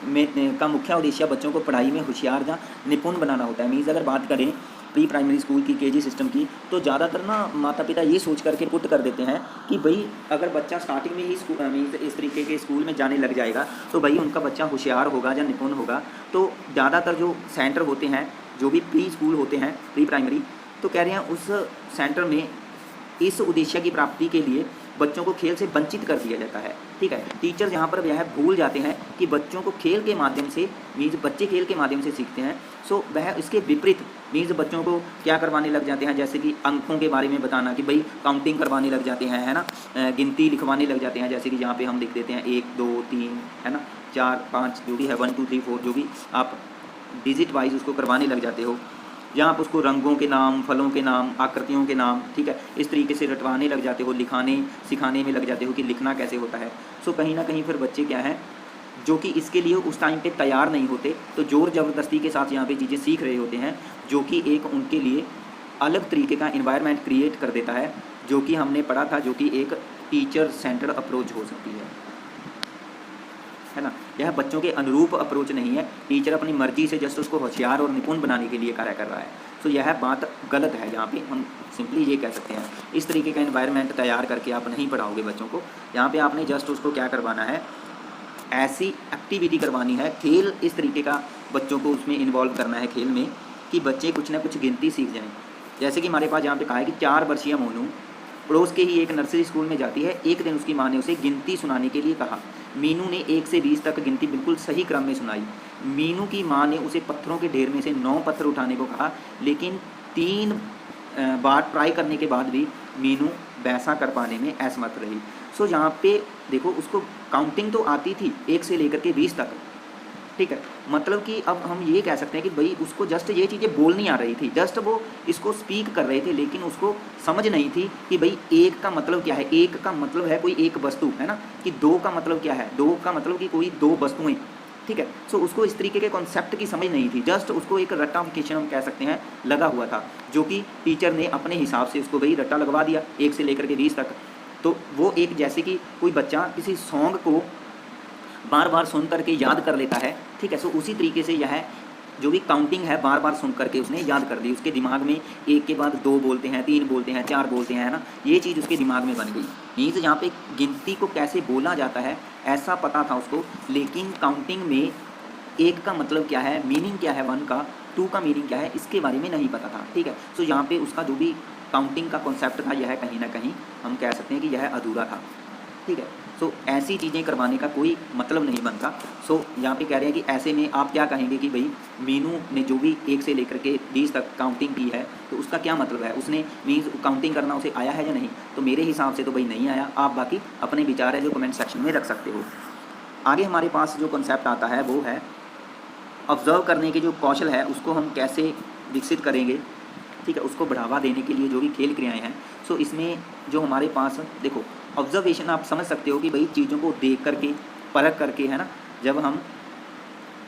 Speaker 1: में का मुख्य उद्देश्य बच्चों को पढ़ाई में होशियार या निपुण बनाना होता है। मीन्स अगर बात करें प्री प्राइमरी स्कूल की, केजी सिस्टम की, तो ज़्यादातर ना माता पिता ये सोच करके पुट कर देते हैं कि भाई अगर बच्चा स्टार्टिंग में ही स्कूल मीन्स इस तरीके के स्कूल में जाने लग जाएगा तो भाई उनका बच्चा होशियार होगा या निपुण होगा। तो ज़्यादातर जो सेंटर होते हैं, जो भी प्री स्कूल होते हैं, प्री प्राइमरी, तो कह रहे हैं उस सेंटर में इस उद्देश्य की प्राप्ति के लिए बच्चों को खेल से वंचित कर दिया जाता है, ठीक है। टीचर्स यहाँ पर यह भूल जाते हैं कि बच्चों को खेल के माध्यम से मीन्स बच्चे खेल के माध्यम से सीखते हैं। सो वह इसके विपरीत मीन्स बच्चों को क्या करवाने लग जाते हैं, जैसे कि अंकों के बारे में बताना कि भाई काउंटिंग करवाने लग जाते हैं, है ना, गिनती लिखवाने लग जाते हैं, जैसे कि यहाँ पे हम लिख देते हैं 1 2 3, है ना, 4 5 जो भी है 1 2 3 4 जो भी आप डिजिट वाइज उसको करवाने लग जाते हो। या आप उसको रंगों के नाम, फलों के नाम, आकृतियों के नाम, ठीक है, इस तरीके से रटवाने लग जाते हो, लिखाने सिखाने में लग जाते हो कि लिखना कैसे होता है। सो कहीं ना कहीं फिर बच्चे क्या है जो कि इसके लिए उस टाइम पे तैयार नहीं होते, तो ज़ोर ज़बरदस्ती के साथ यहाँ पे चीज़ें सीख रहे होते हैं, जो कि एक उनके लिए अलग तरीके का इन्वायरमेंट क्रिएट कर देता है, जो कि हमने पढ़ा था, जो कि एक टीचर सेंटर अप्रोच हो सकती है ना। यह बच्चों के अनुरूप अप्रोच नहीं है, टीचर अपनी मर्जी से जस्ट उसको होशियार और निपुण बनाने के लिए कार्य कर रहा है। तो यह बात गलत है, यहाँ पे हम सिंपली ये कह सकते हैं इस तरीके का एनवायरनमेंट तैयार करके आप नहीं पढ़ाओगे बच्चों को। यहाँ पे आपने जस्ट उसको क्या करवाना है, ऐसी एक्टिविटी करवानी है, खेल इस तरीके का बच्चों को उसमें इन्वॉल्व करना है खेल में कि बच्चे कुछ ना कुछ गिनती सीख जाएँ। जैसे कि हमारे पास यहाँ पे कहा है कि 4 वर्षीय मोनू पड़ोस के ही एक नर्सरी स्कूल में जाती है। एक दिन उसकी माँ ने उसे गिनती सुनाने के लिए कहा। मीनू ने 1 से 20 तक गिनती बिल्कुल सही क्रम में सुनाई। मीनू की माँ ने उसे पत्थरों के ढेर में से 9 पत्थर उठाने को कहा, लेकिन 3 बार ट्राई करने के बाद भी मीनू वैसा कर पाने में असमर्थ रही। सो यहाँ पे देखो, उसको काउंटिंग तो आती थी 1 से लेकर के 20 तक, ठीक है, मतलब कि अब हम ये कह सकते हैं कि भाई उसको जस्ट ये चीज़ें बोलनी आ रही थी, जस्ट वो इसको स्पीक कर रहे थे, लेकिन उसको समझ नहीं थी कि भाई 1 का मतलब क्या है। 1 का मतलब है कोई एक वस्तु, है ना, कि 2 का मतलब क्या है, 2 का मतलब कि कोई 2 वस्तुएं, ठीक है। सो उसको इस तरीके के कॉन्सेप्ट की समझ नहीं थी, जस्ट उसको एक रट्टाफिकेशन हम कह सकते हैं लगा हुआ था, जो कि टीचर ने अपने हिसाब से उसको भाई रट्टा लगवा दिया 1 से लेकर के 20 तक। तो वो एक जैसे कि कोई बच्चा किसी सॉन्ग को बार बार सुन करके याद कर लेता है, ठीक है। सो उसी तरीके से यह जो भी काउंटिंग है बार बार सुन करके उसने याद कर ली, उसके दिमाग में 1 के बाद 2 बोलते हैं, 3 बोलते हैं, 4 बोलते हैं, है ना, ये चीज़ उसके दिमाग में बन गई। मीन्स यहाँ पे गिनती को कैसे बोला जाता है ऐसा पता था उसको, लेकिन काउंटिंग में 1 का मतलब क्या है, मीनिंग क्या है 1 का, 2 का मीनिंग क्या है, इसके बारे में नहीं पता था, ठीक है। सो यहाँ पे उसका जो भी काउंटिंग का कॉन्सेप्ट था, यह कहीं ना कहीं हम कह सकते हैं कि यह अधूरा था, ठीक है। सो ऐसी चीज़ें करवाने का कोई मतलब नहीं बनता। सो यहाँ पे कह रहे हैं कि ऐसे में आप क्या कहेंगे कि भाई मीनू ने जो भी 1 से लेकर के 20 तक काउंटिंग की है, तो उसका क्या मतलब है, उसने मीन्स काउंटिंग करना उसे आया है या नहीं। तो मेरे हिसाब से तो भाई नहीं आया। आप बाकी अपने विचार है जो कमेंट सेक्शन में रख सकते हो। आगे हमारे पास जो कॉन्सेप्ट आता है वो है ऑब्जर्व करने के जो कौशल है उसको हम कैसे विकसित करेंगे, ठीक है, उसको बढ़ावा देने के लिए जो भी खेल क्रियाएँ हैं। सो इसमें जो हमारे पास देखो ऑब्जर्वेशन, आप समझ सकते हो कि भाई चीज़ों को देख करके परख करके, है ना, जब हम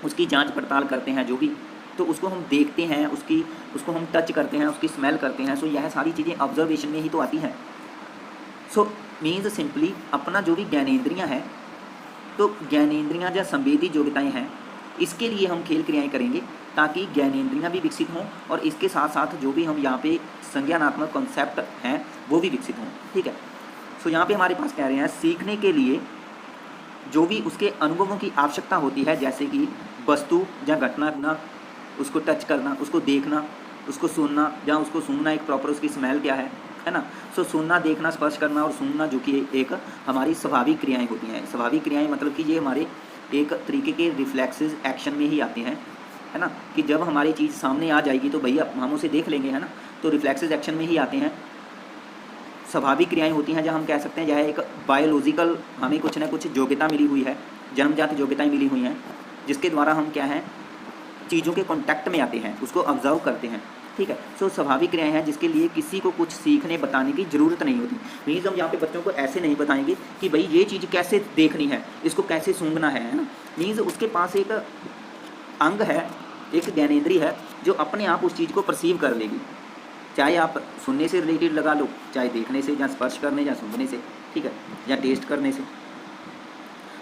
Speaker 1: उसकी जांच पड़ताल करते हैं, जो भी तो उसको हम देखते हैं, उसको हम टच करते हैं, उसकी स्मेल करते हैं। सो यह सारी चीज़ें ऑब्जर्वेशन में ही तो आती हैं। सो मीन्स सिंपली अपना जो भी ज्ञानेंद्रियाँ हैं, तो ज्ञानेंद्रियाँ या संवेदी योग्यताएँ हैं, इसके लिए हम खेल क्रियाएँ करेंगे ताकि ज्ञानेंद्रियाँ भी विकसित हों और इसके साथ साथ जो भी हम यहाँ पे संज्ञानात्मक कॉन्सेप्ट हैं वो भी विकसित हों। ठीक है। सो यहाँ पे हमारे पास कह रहे हैं सीखने के लिए जो भी उसके अनुभवों की आवश्यकता होती है, जैसे कि वस्तु या घटना ना, उसको टच करना, उसको देखना, उसको सुनना, या उसको सूंघना, एक प्रॉपर उसकी स्मेल क्या है ना। सो सुनना, देखना, स्पर्श करना और सूंघना जो कि एक हमारी स्वाभाविक क्रियाएं होती हैं। स्वाभाविक क्रियाएं मतलब कि ये हमारे एक तरीके के रिफ्लेक्सेस एक्शन में ही आते हैं, है ना, कि जब हमारी चीज़ सामने आ जाएगी तो भैया हम उसे देख लेंगे, है ना। तो रिफ्लेक्सेस एक्शन में ही आते हैं। स्वाभाविक क्रियाएं होती हैं, जहाँ हम कह सकते हैं यह एक बायोलॉजिकल हमें कुछ ना कुछ योग्यता मिली हुई है, जन्मजात योग्यताएं मिली हुई हैं, जिसके द्वारा हम क्या है चीज़ों के कांटेक्ट में आते हैं, उसको ऑब्जर्व करते हैं। ठीक है। सो स्वाभाविक क्रियाएं हैं जिसके लिए किसी को कुछ सीखने बताने की ज़रूरत नहीं होती। मीन्स हम यहाँ पे बच्चों को ऐसे नहीं बताएंगे कि भाई ये चीज़ कैसे देखनी है, इसको कैसे सूंघना है ना। मीन्स उसके पास एक अंग है, एक ज्ञानेंद्रिय है जो अपने आप उस चीज़ को परसीव कर लेगी, चाहे आप सुनने से रिलेटेड लगा लो, चाहे देखने से, या स्पर्श करने, या सूंघने से, ठीक है, या टेस्ट करने से।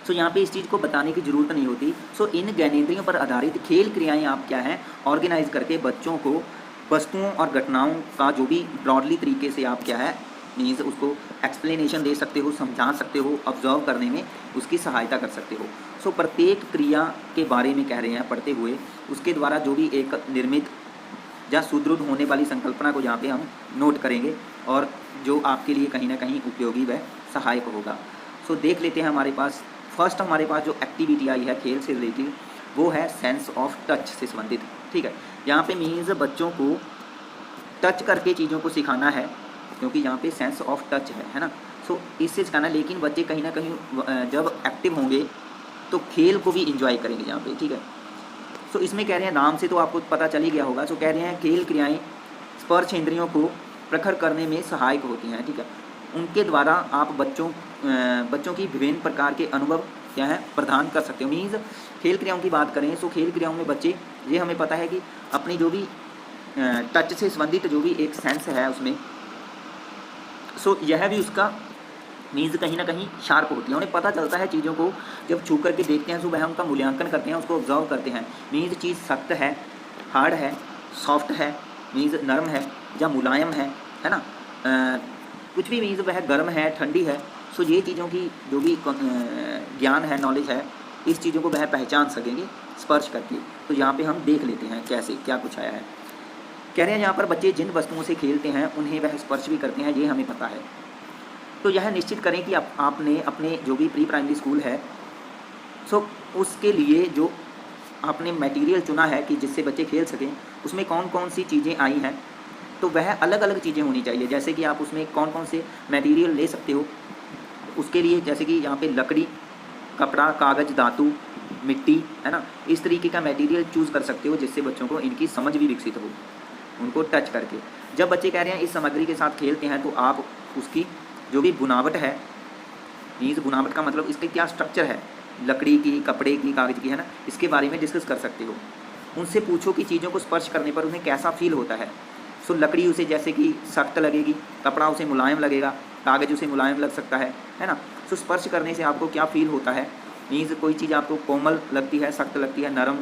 Speaker 1: सो यहाँ पे इस चीज़ को बताने की ज़रूरत नहीं होती। सो इन ज्ञानेंद्रियों पर आधारित खेल क्रियाएं आप क्या है ऑर्गेनाइज करके बच्चों को वस्तुओं और घटनाओं का जो भी ब्रॉडली तरीके से आप क्या है मीन्स उसको एक्सप्लेनेशन दे सकते हो, समझा सकते हो, ऑब्जर्व करने में उसकी सहायता कर सकते हो। सो प्रत्येक क्रिया के बारे में कह रहे हैं पढ़ते हुए, उसके द्वारा जो भी एक निर्मित या सुदृढ़ होने वाली संकल्पना को यहाँ पे हम नोट करेंगे और जो आपके लिए कहीं ना कहीं उपयोगी व सहायक होगा। सो देख लेते हैं हमारे पास फर्स्ट हमारे पास जो एक्टिविटी आई है खेल से रिलेटेड, वो है सेंस ऑफ टच से संबंधित। ठीक है। यहाँ पे मीन्स बच्चों को टच करके चीज़ों को सिखाना है, क्योंकि यहाँ पे सेंस ऑफ टच है ना। सो इससे सिखाना, लेकिन बच्चे कहीं ना कहीं जब एक्टिव होंगे तो खेल को भी इंजॉय करेंगे यहाँ पे। ठीक है। सो इसमें कह रहे हैं, नाम से तो आपको पता चल ही गया होगा। सो कह रहे हैं खेल क्रियाएँ स्पर्श इंद्रियों को प्रखर करने में सहायक होती हैं। ठीक है। उनके द्वारा आप बच्चों की विभिन्न प्रकार के अनुभव क्या है प्रदान कर सकते हो। मीन्स खेल क्रियाओं की बात करें, सो खेल क्रियाओं में बच्चे, ये हमें पता है कि अपनी जो भी टच से संबंधित जो भी एक सेंस है उसमें, सो यह भी उसका मीन्स कहीं ना कहीं शार्प होती है। उन्हें पता चलता है चीज़ों को जब छू करके देखते हैं, सो वह उनका मूल्यांकन करते हैं, उसको ऑब्जर्व करते हैं। मीन्स चीज़ सख्त है, हार्ड है, सॉफ्ट है, मीन्स नरम है या मुलायम है ना, कुछ भी मीन्स वह गर्म है, ठंडी है। सो ये चीज़ों की जो भी ज्ञान है, नॉलेज है, इस चीज़ों को वह पहचान सकेंगे स्पर्श करके। तो यहाँ पे हम देख लेते हैं कैसे क्या कुछ आया है। कह रहे हैं यहाँ पर बच्चे जिन वस्तुओं से खेलते हैं उन्हें वह स्पर्श भी करते हैं, ये हमें पता है। तो यह निश्चित करें कि आपने अपने जो भी प्री प्राइमरी स्कूल है, सो उसके लिए जो आपने मटेरियल चुना है कि जिससे बच्चे खेल सकें, उसमें कौन कौन सी चीज़ें आई हैं, तो वह अलग अलग चीज़ें होनी चाहिए। जैसे कि आप उसमें कौन कौन से मटेरियल ले सकते हो उसके लिए, जैसे कि यहाँ पे लकड़ी, कपड़ा, कागज़, धातु, मिट्टी, है ना, इस तरीके का मटेरियल चूज़ कर सकते हो जिससे बच्चों को इनकी समझ भी विकसित हो, उनको टच करके। जब बच्चे कह रहे हैं इस सामग्री के साथ खेलते हैं, तो आप उसकी जो भी बुनावट है, मीन्स बुनावट का मतलब इसका क्या स्ट्रक्चर है, लकड़ी की, कपड़े की, कागज़ की, है ना, इसके बारे में डिस्कस कर सकते हो। उनसे पूछो कि चीज़ों को स्पर्श करने पर उन्हें कैसा फील होता है। सो लकड़ी उसे जैसे कि सख्त लगेगी, कपड़ा उसे मुलायम लगेगा, कागज़ उसे मुलायम लग सकता है ना। सो स्पर्श करने से आपको क्या फील होता है, मीन्स कोई चीज़ आपको कोमल लगती है, सख्त लगती है, नरम,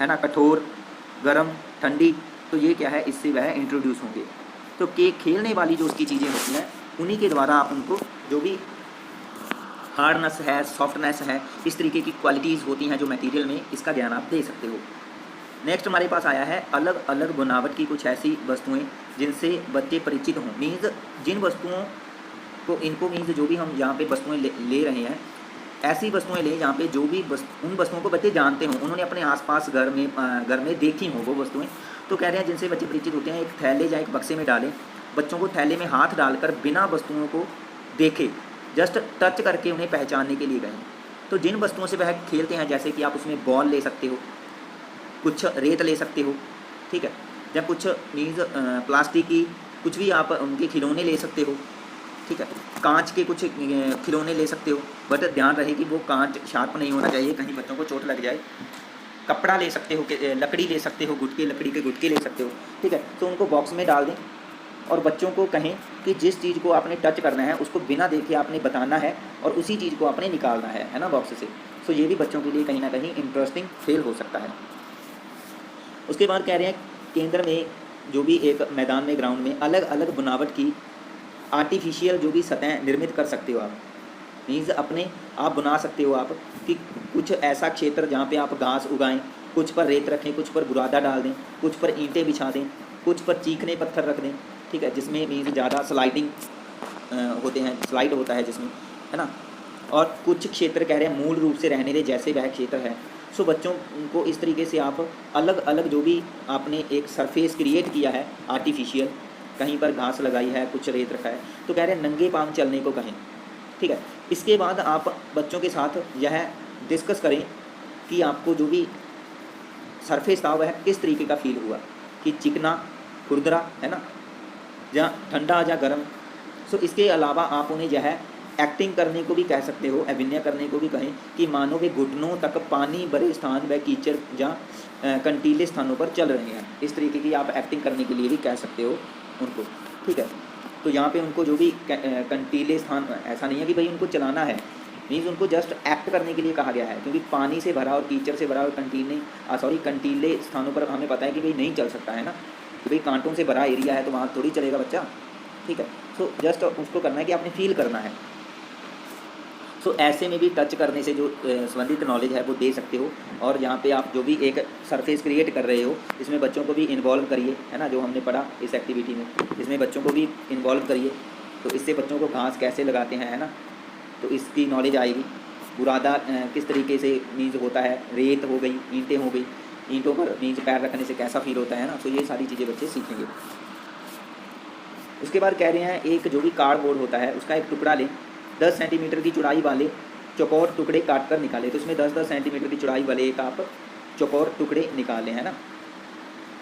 Speaker 1: है ना, कठोर, गर्म, ठंडी, तो ये क्या है, इससे वह इंट्रोड्यूस होंगे। तो खेलने वाली जो उसकी चीज़ें होती हैं, उन्हीं के द्वारा आप उनको जो भी हार्डनेस है, सॉफ्टनेस है, इस तरीके की क्वालिटीज़ होती हैं जो मटेरियल में, इसका ज्ञान आप दे सकते हो। नेक्स्ट हमारे पास आया है अलग अलग बनावट की कुछ ऐसी वस्तुएं जिनसे बच्चे परिचित हों। मीन्स जिन वस्तुओं को, इनको मीन्स जो भी हम यहाँ पे वस्तुएं ले रहे हैं, ऐसी वस्तुएं लें जहाँ पे जो भी उन वस्तुओं को बच्चे जानते हों, उन्होंने अपने आसपास घर में देखी हों वो वस्तुएं। तो कह रहे हैं जिनसे बच्चे परिचित होते हैं, एक थैले या एक बक्से में डालें, बच्चों को थैले में हाथ डालकर बिना वस्तुओं को देखे जस्ट टच करके उन्हें पहचानने के लिए कहें। तो जिन वस्तुओं से वह खेलते हैं, जैसे कि आप उसमें बॉल ले सकते हो, कुछ रेत ले सकते हो, ठीक है, या कुछ मीन्स प्लास्टिक की कुछ भी आप उनके खिलौने ले सकते हो, ठीक है, कांच के कुछ खिलौने ले सकते हो, बट ध्यान रहे कि वो कांच शार्प नहीं होना चाहिए, कहीं बच्चों को चोट लग जाए। कपड़ा ले सकते हो, लकड़ी ले सकते हो, गुटके, लकड़ी के गुटके ले सकते हो, ठीक है। तो उनको बॉक्स में डाल दें और बच्चों को कहें कि जिस चीज़ को आपने टच करना है उसको बिना देखे आपने बताना है और उसी चीज़ को आपने निकालना है ना, बॉक्स से। सो ये भी बच्चों के लिए कहीं ना कहीं इंटरेस्टिंग खेल हो सकता है। उसके बाद कह रहे हैं केंद्र में जो भी एक मैदान में, ग्राउंड में अलग अलग बनावट की आर्टिफिशियल जो भी सतह निर्मित कर सकते हो आप, मीन्स अपने आप बना सकते हो आप कि कुछ ऐसा क्षेत्र जहाँ पे आप घास उगाएं, कुछ पर रेत रखें, कुछ पर बुरादा डाल दें, कुछ पर ईंटें बिछा दें, कुछ पर चीकने पत्थर रख दें, ठीक है, जिसमें मीन्स ज़्यादा स्लाइडिंग होते हैं, स्लाइड होता है जिसमें, है ना। और कुछ क्षेत्र कह रहे हैं मूल रूप से रहने दें जैसे वह क्षेत्र है। सो बच्चों को इस तरीके से आप अलग अलग जो भी आपने एक सरफेस क्रिएट किया है आर्टिफिशियल, कहीं पर घास लगाई है, कुछ रेत रखा है, तो कह रहे हैं नंगे पांव चलने को कहें, ठीक है। इसके बाद आप बच्चों के साथ यह डिस्कस करें कि आपको जो भी सरफेस था वह किस तरीके का फील हुआ, कि चिकना, खुरदरा, है ना, या ठंडा या गर्म। सो इसके अलावा आप उन्हें यह एक्टिंग करने को भी कह सकते हो, अभिनय करने को भी कहें कि मानो वे घुटनों तक पानी भरे स्थान व कीचड़ या कंटीले स्थानों पर चल रहे हैं। इस तरीके की आप एक्टिंग करने के लिए भी कह सकते हो उनको, ठीक है। तो यहाँ पे उनको जो भी कंटीले स्थान, ऐसा नहीं है कि भाई उनको चलाना है, मीन्स उनको जस्ट एक्ट करने के लिए कहा गया है, क्योंकि पानी से भरा और कीचड़ से भरा और कंटीले स्थानों पर हमें पता है कि भाई नहीं चल सकता है ना, कि भाई कांटों से भरा एरिया है तो वहाँ थोड़ी चलेगा बच्चा, ठीक है। सो जस्ट उसको करना है कि आपने फील करना है। सो ऐसे में भी टच करने से जो संबंधित नॉलेज है वो दे सकते हो। और यहाँ पे आप जो भी एक सरफेस क्रिएट कर रहे हो इसमें बच्चों को भी इन्वॉल्व करिए, है ना, जो हमने पढ़ा इस एक्टिविटी में, इसमें बच्चों को भी इन्वॉल्व करिए। तो इससे बच्चों को घास कैसे लगाते हैं, है ना, तो इसकी नॉलेज आएगी। बुरादा किस तरीके से मीन्स होता है, रेत हो गई, ईंटें हो गई, ईंटों पर मीन्स पैर रखने से कैसा फील होता है ना, तो ये सारी चीज़ें बच्चे सीखेंगे। उसके बाद कह रहे हैं एक जो भी कार्डबोर्ड होता है उसका एक टुकड़ा लें, 10 सेंटीमीटर की चौड़ाई वाले चौकोर टुकड़े काट कर निकालें। तो इसमें 10-10 सेंटीमीटर की चौड़ाई वाले एक आप चौकोर टुकड़े निकालें, है ना।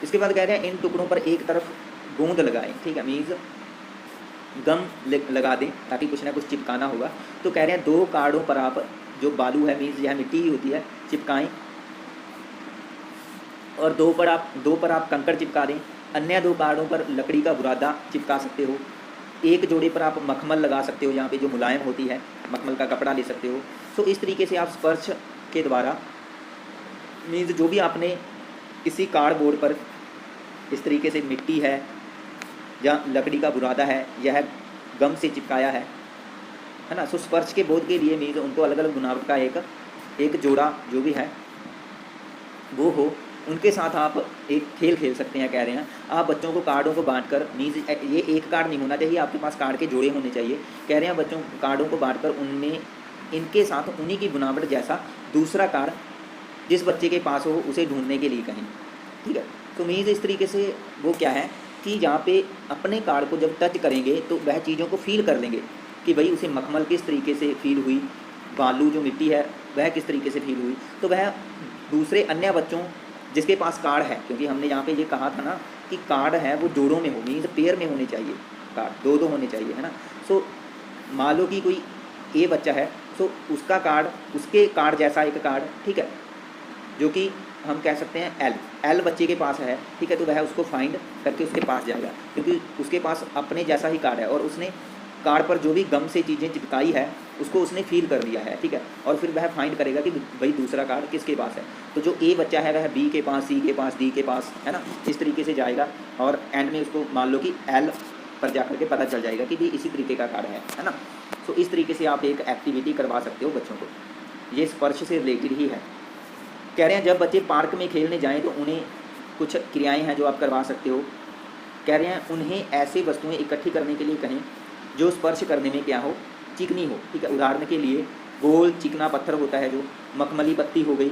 Speaker 1: इसके बाद कह रहे हैं इन टुकड़ों पर एक तरफ गोंद लगाएं, ठीक है, मीन्स गम लगा दें ताकि कुछ ना कुछ चिपकाना होगा। तो कह रहे हैं 2 कार्डों पर आप जो बालू है, मीन्स यह मिट्टी ही होती है, चिपकाएं, और 2 पर आप कंकड़ चिपका दें। अन्य 2 कार्डों पर लकड़ी का बुरादा चिपका सकते हो। एक जोड़े पर आप मखमल लगा सकते हो, यहाँ पे जो मुलायम होती है, मखमल का कपड़ा ले सकते हो। सो इस तरीके से आप स्पर्श के द्वारा मीन्स जो भी आपने इसी कार्डबोर्ड पर इस तरीके से मिट्टी है या लकड़ी का बुरादा है, यह गम से चिपकाया है ना। सो स्पर्श के बोध के लिए मीन्स उनको अलग अलग बनावट का एक जोड़ा जो भी है वो हो, उनके साथ आप एक खेल खेल सकते हैं। कह रहे हैं आप बच्चों को कार्डों को बांटकर, मीन्स ये एक कार्ड नहीं होना चाहिए, आपके पास कार्ड के जोड़े होने चाहिए। कह रहे हैं बच्चों कार्डों को बांटकर उनमें इनके साथ उन्हीं की बनावट जैसा दूसरा कार्ड जिस बच्चे के पास हो उसे ढूंढने के लिए कहें, ठीक है। तो मीन्स इस तरीके से वो क्या है कि जहाँ पे अपने कार्ड को जब टच करेंगे तो वह चीज़ों को फील कर लेंगे कि भाई उसे मखमल किस तरीके से फील हुई, बालू जो मिट्टी है वह किस तरीके से फील हुई। तो वह दूसरे अन्य बच्चों जिसके पास कार्ड है, क्योंकि हमने यहाँ पे ये कहा था ना कि कार्ड है वो जोड़ों में हो, मीन्स पेयर में होने चाहिए, कार्ड 2-2 होने चाहिए, है ना। सो मान लो कि कोई ए बच्चा है, सो उसका कार्ड उसके कार्ड जैसा एक कार्ड, ठीक है, जो कि हम कह सकते हैं एल बच्चे के पास है, ठीक है। तो वह उसको फाइंड करके उसके पास जाएगा क्योंकि उसके पास अपने जैसा ही कार्ड है और उसने कार्ड पर जो भी गम से चीज़ें चिपकाई है उसको उसने फील कर लिया है, ठीक है। और फिर वह फाइंड करेगा कि भाई दूसरा कार्ड किसके पास है। तो जो ए बच्चा है वह बी के पास, सी के पास, डी के पास, है ना, इस तरीके से जाएगा और एंड में उसको मान लो कि एल पर जा करके पता चल जाएगा कि भाई इसी तरीके का कार्ड है ना। तो इस तरीके से आप एक एक्टिविटी करवा सकते हो बच्चों को, ये स्पर्श से रिलेटेड ही है। कह रहे हैं जब बच्चे पार्क में खेलने जाएँ तो उन्हें कुछ क्रियाएँ हैं जो आप करवा सकते हो। कह रहे हैं उन्हें ऐसी वस्तुएँ इकट्ठी करने के लिए कहें जो स्पर्श करने में क्या हो, चिकनी हो, ठीक है। उदाहरण के लिए गोल चिकना पत्थर होता है जो, मखमली पत्ती हो गई,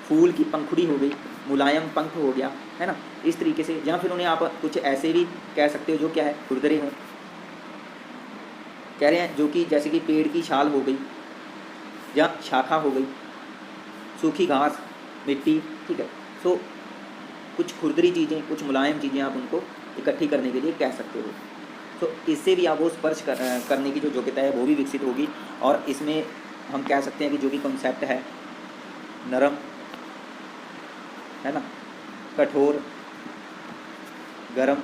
Speaker 1: फूल की पंखुड़ी हो गई, मुलायम पंख हो गया, है ना, इस तरीके से। या फिर उन्हें आप कुछ ऐसे भी कह सकते हो जो क्या है, खुरदरे हों। कह रहे हैं जो कि जैसे कि पेड़ की छाल हो गई या शाखा हो गई, सूखी घास, मिट्टी, ठीक है। सो कुछ खुरदरी चीज़ें, कुछ मुलायम चीज़ें आप उनको इकट्ठी करने के लिए कह सकते हो। तो इससे भी आप वो स्पर्श करने की जो योग्यता है वो भी विकसित होगी। और इसमें हम कह सकते हैं कि जो भी कॉन्सेप्ट है नरम, है ना, कठोर, गरम,